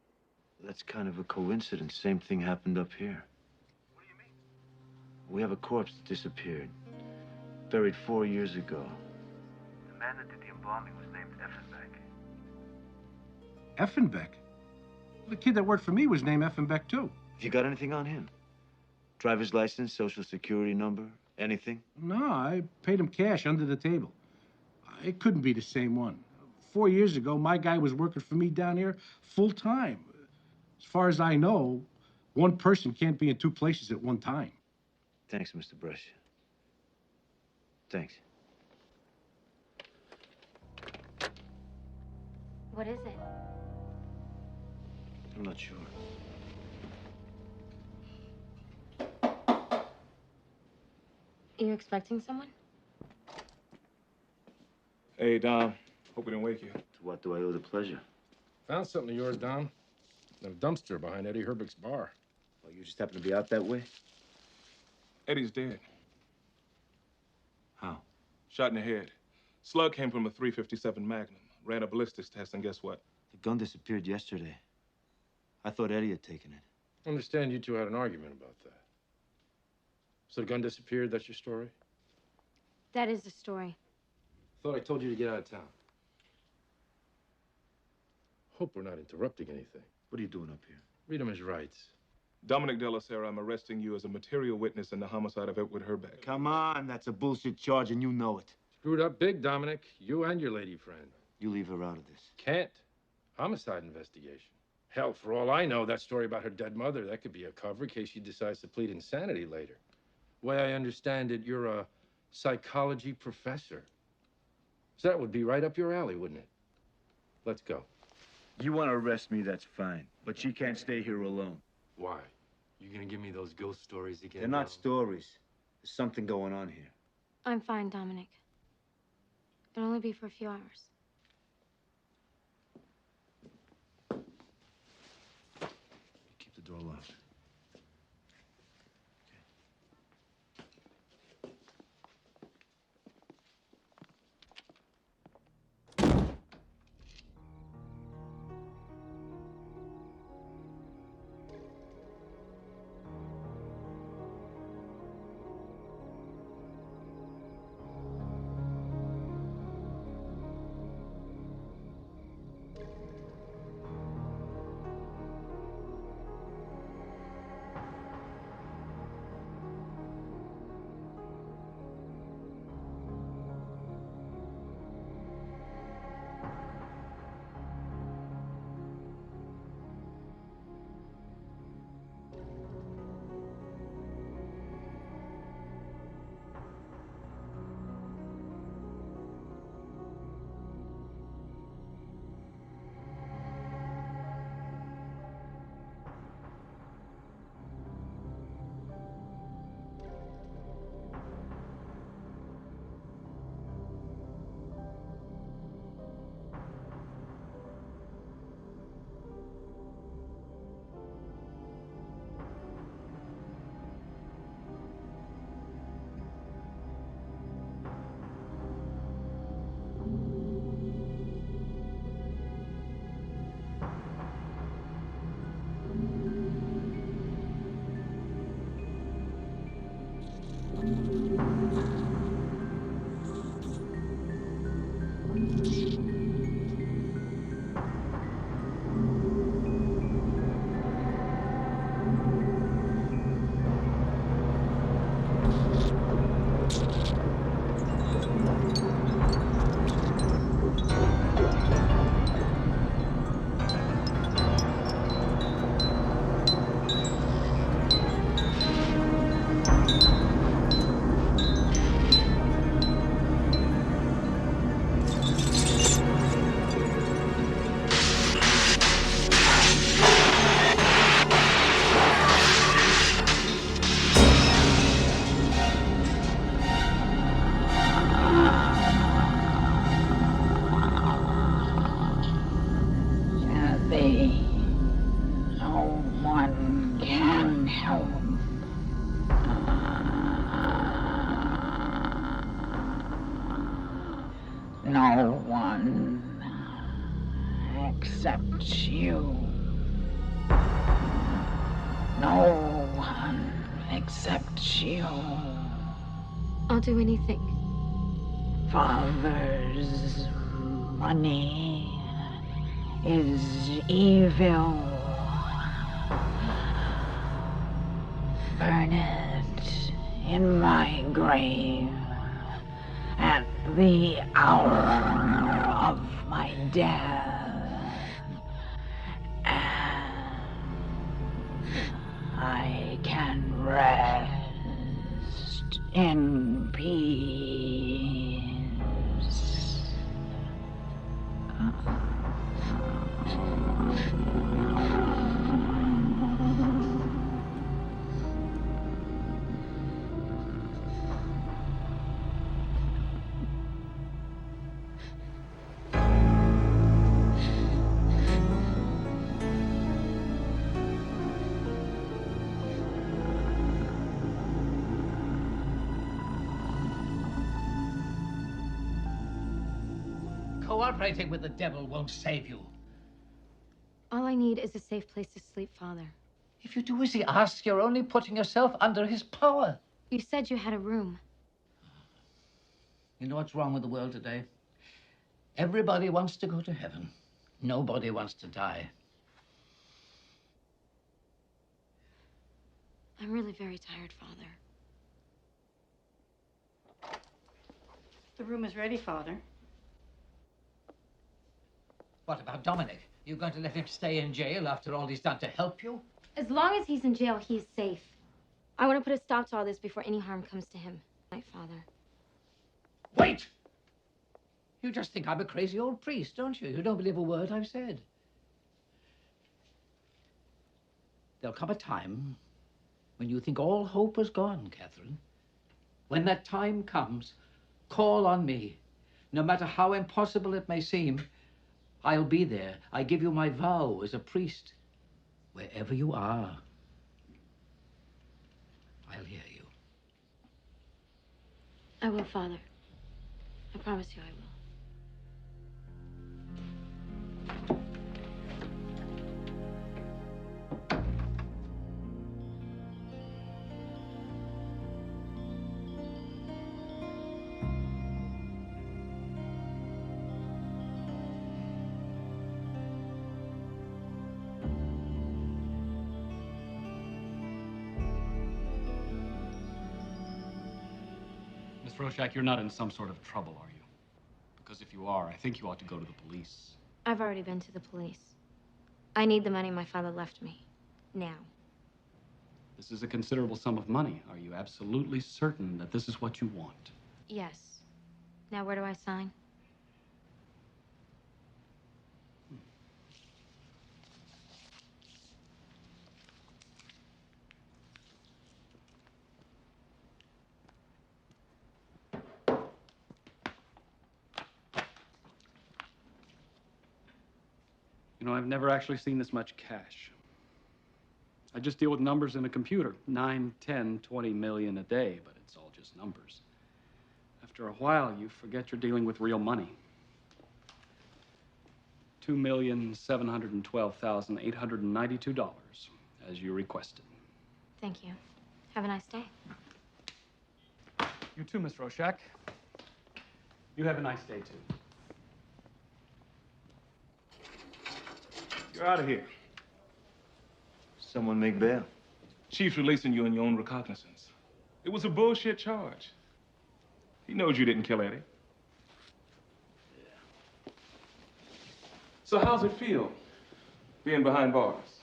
That's kind of a coincidence. Same thing happened up here. What do you mean? We have a corpse that disappeared. Buried 4 years ago. The man that did the embalming was named Effenbeck. Effenbeck? The kid that worked for me was named Effenbeck, too. Have you got anything on him? Driver's license, social security number, anything? No, I paid him cash under the table. It couldn't be the same one. 4 years ago, my guy was working for me down here full time. As far as I know, one person can't be in 2 places at one time. Thanks, Mr. Brescia. Thanks. What is it? I'm not sure. Are you expecting someone? Hey, Dom. Hope we didn't wake you. To what do I owe the pleasure? Found something of yours, Dom. In a dumpster behind Eddie Herbeck's bar. Oh, you just happen to be out that way? Eddie's dead. How? Shot in the head. Slug came from a .357 Magnum. Ran a ballistics test, and guess what? The gun disappeared yesterday. I thought Eddie had taken it. I understand you two had an argument about that. So the gun disappeared, that's your story? That is the story. Thought I told you to get out of town. Hope we're not interrupting anything. What are you doing up here? Read him his rights. Dominic Delasera, I'm arresting you as a material witness in the homicide of Edward Herbeck. Come on, that's a bullshit charge and you know it. Screwed up big, Dominic. You and your lady friend. You leave her out of this. Can't. Homicide investigation. Hell, for all I know, that story about her dead mother, that could be a cover in case she decides to plead insanity later. The way I understand it, you're a psychology professor. So that would be right up your alley, wouldn't it? Let's go. You want to arrest me, that's fine. But she can't stay here alone. Why? You gonna give me those ghost stories again? They're not stories. There's something going on here. I'm fine, Dominic. It'll only be for a few hours. Keep the door locked. No one except you. No one except you. I'll do anything. Father's money is evil. Burn it in my grave at the hour of my death. And I can rest in peace. Cooperating with the devil won't save you. All I need is a safe place to sleep, Father. If you do as he asks, you're only putting yourself under his power. You said you had a room. You know what's wrong with the world today? Everybody wants to go to heaven. Nobody wants to die. I'm really very tired, Father. The room is ready, Father. What about Dominic? You going to let him stay in jail after all he's done to help you? As long as he's in jail, he's safe. I want to put a stop to all this before any harm comes to him. My Father. Wait! You just think I'm a crazy old priest, don't you? You don't believe a word I've said. There'll come a time when you think all hope is gone, Catherine. When that time comes, call on me. No matter how impossible it may seem, I'll be there. I give you my vow as a priest. Wherever you are, I'll hear you. I will, Father. I promise you I will. Miss Roshak, you're not in some sort of trouble, are you? Because if you are, I think you ought to go to the police. I've already been to the police. I need the money my father left me. Now. This is a considerable sum of money. Are you absolutely certain that this is what you want? Yes. Now where do I sign? You know, I've never actually seen this much cash. I just deal with numbers in a computer. 9, 10, 20 million a day, but it's all just numbers. After a while, you forget you're dealing with real money. $2,712,892, as you requested. Thank you. Have a nice day. You too, Miss Roshak. You have a nice day, too. You're out of here. Someone make bail. Chief's releasing you on your own recognizance. It was a bullshit charge. He knows you didn't kill Eddie. So how's it feel, being behind bars?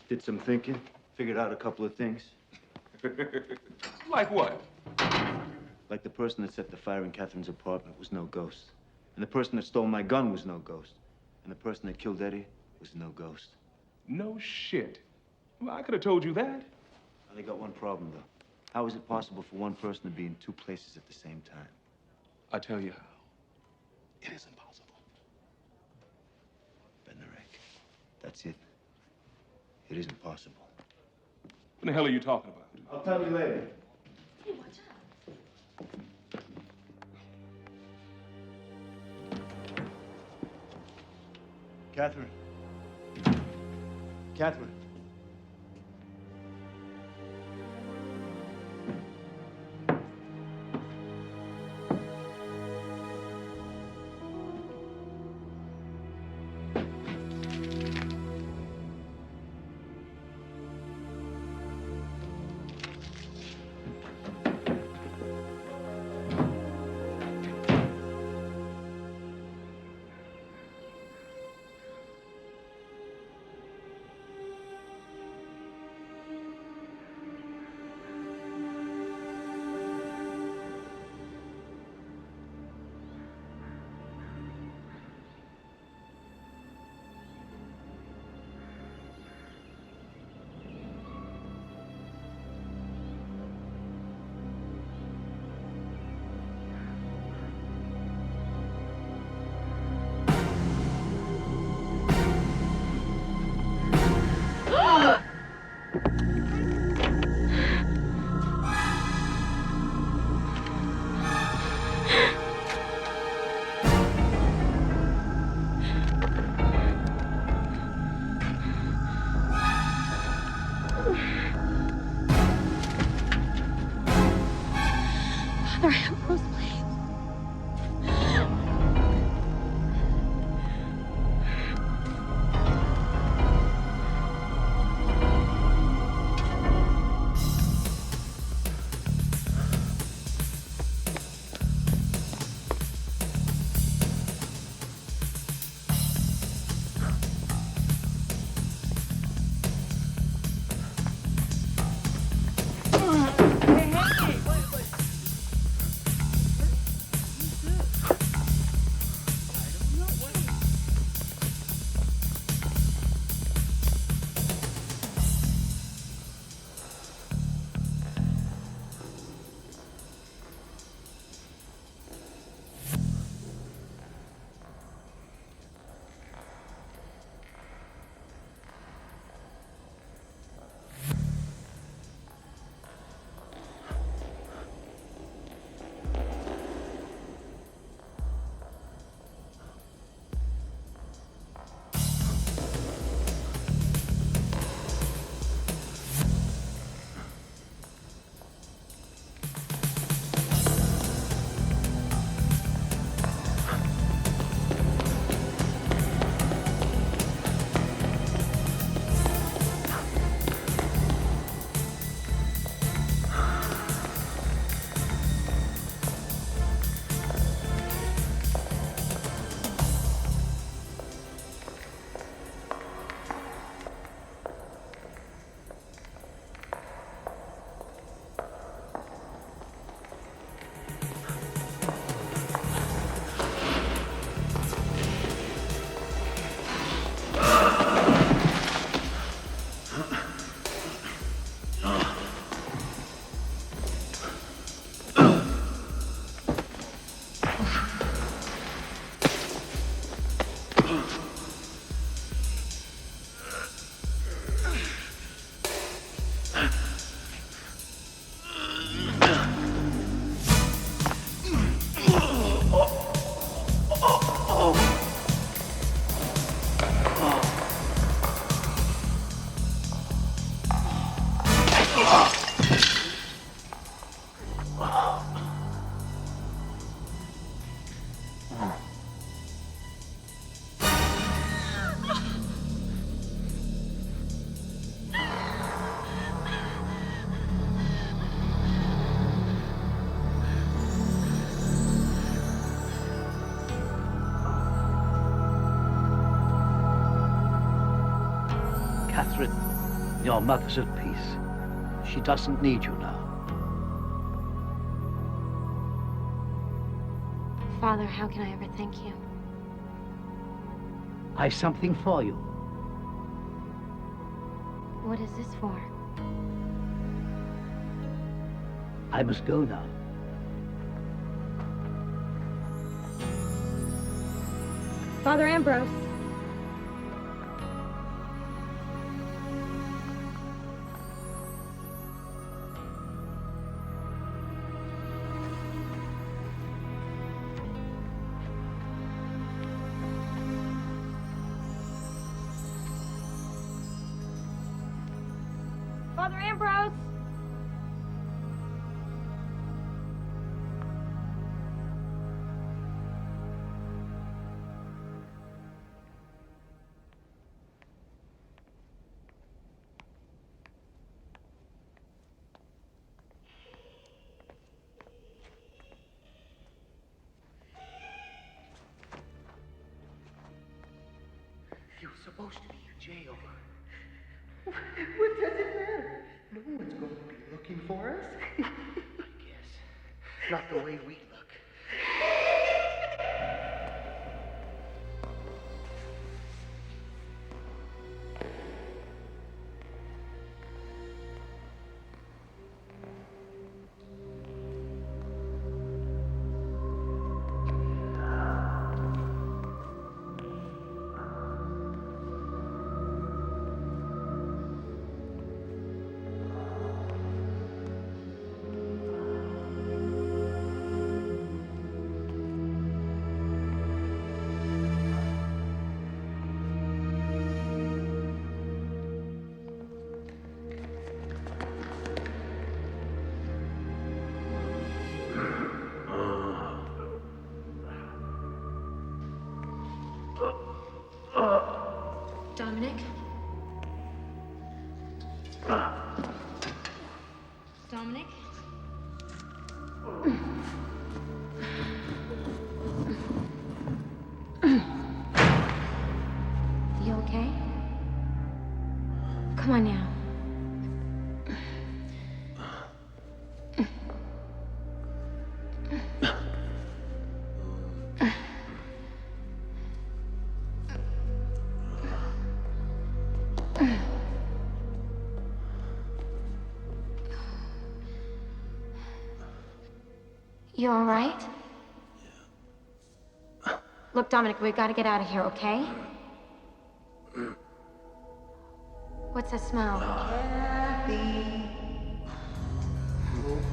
Did some thinking, figured out a couple of things. Like what? Like the person that set the fire in Catherine's apartment was no ghost. And the person that stole my gun was no ghost. And the person that killed Eddie was no ghost. No shit. Well, I could have told you that. They got one problem, though. How is it possible for one person to be in two places at the same time? I tell you how. It is impossible. That's it. It isn't possible. What the hell are you talking about? I'll tell you later. Hey, watch out. Catherine. Catherine. Father Ambrose, please. Catherine, your mother's at peace. She doesn't need you now. Father, how can I ever thank you? I've something for you. What is this for? I must go now. Father Ambrose. Father Ambrose! You're supposed to be in jail. What does it matter? No one's going to be looking for us. I guess. Not the way we look. Dominic? Dominic? You okay? Come on now. You all right? Look, Dominic, we've got to get out of here, okay? What's that smell?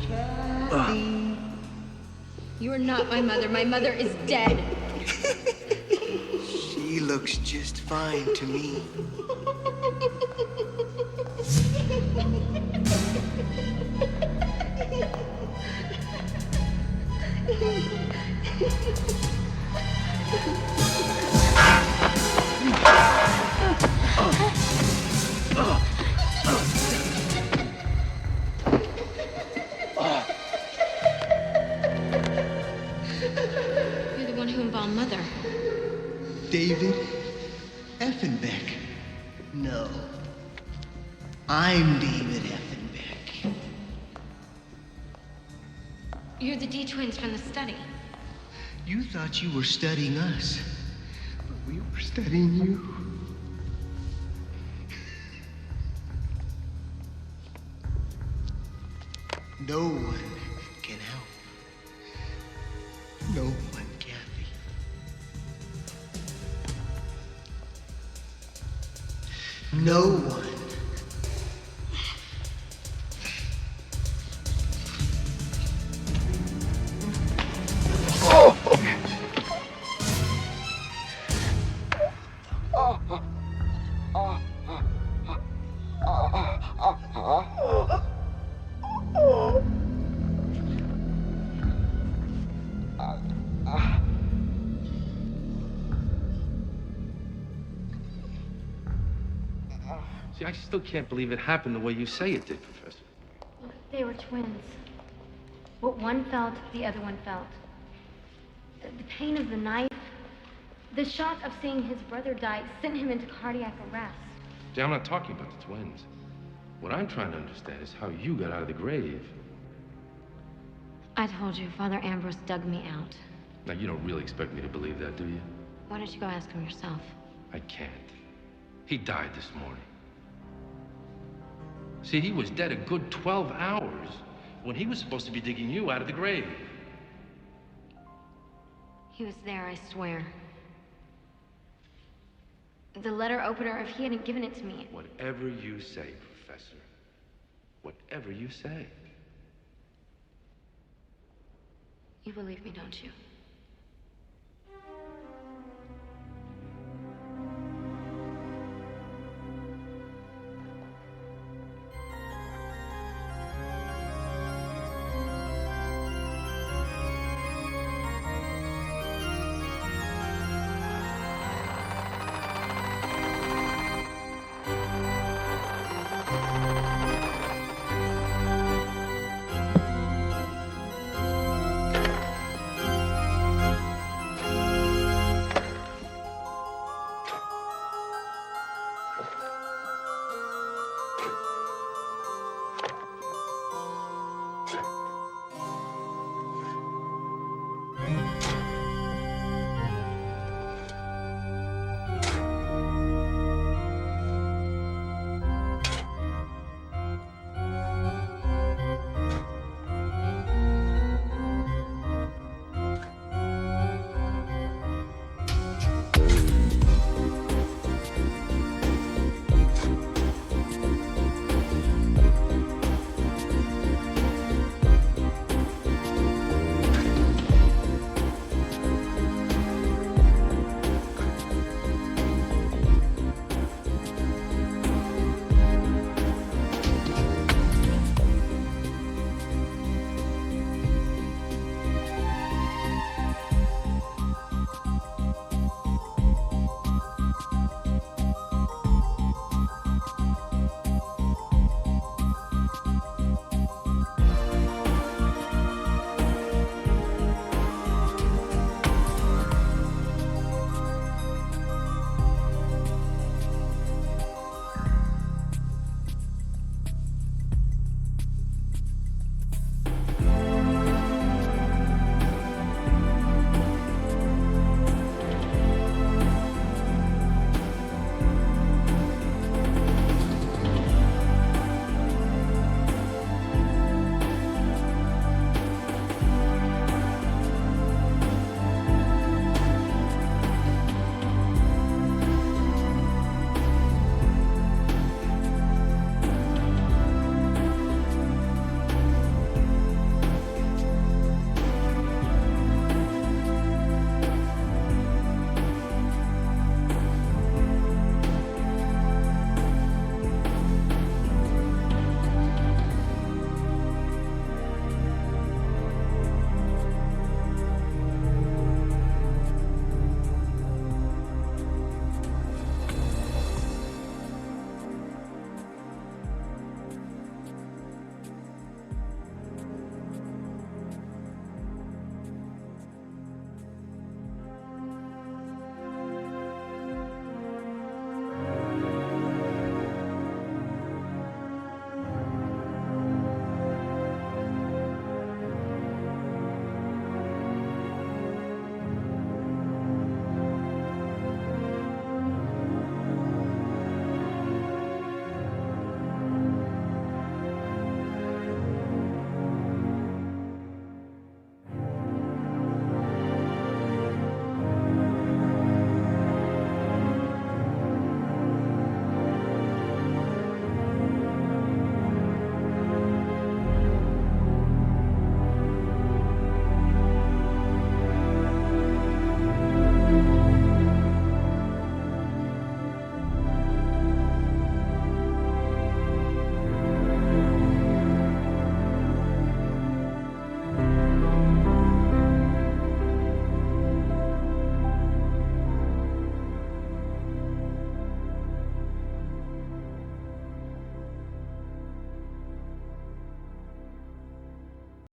Kathy. You are not my mother. My mother is dead. She looks just fine to me. You're the one who involved Mother. David Effenbeck. No. I'm David Effenbeck. You're the D twins from the study. You thought you were studying us, but we were studying you. No one can help. No one, Kathy. No one. See, I still can't believe it happened the way you say it did, Professor. They were twins. What one felt, the other one felt. The pain of the knife, the shock of seeing his brother die sent him into cardiac arrest. See, I'm not talking about the twins. What I'm trying to understand is how you got out of the grave. I told you, Father Ambrose dug me out. Now, you don't really expect me to believe that, do you? Why don't you go ask him yourself? I can't. He died this morning. See, he was dead a good 12 hours when he was supposed to be digging you out of the grave. He was there, I swear. The letter opener, if he hadn't given it to me... Whatever you say, Professor. Whatever you say. You believe me, don't you?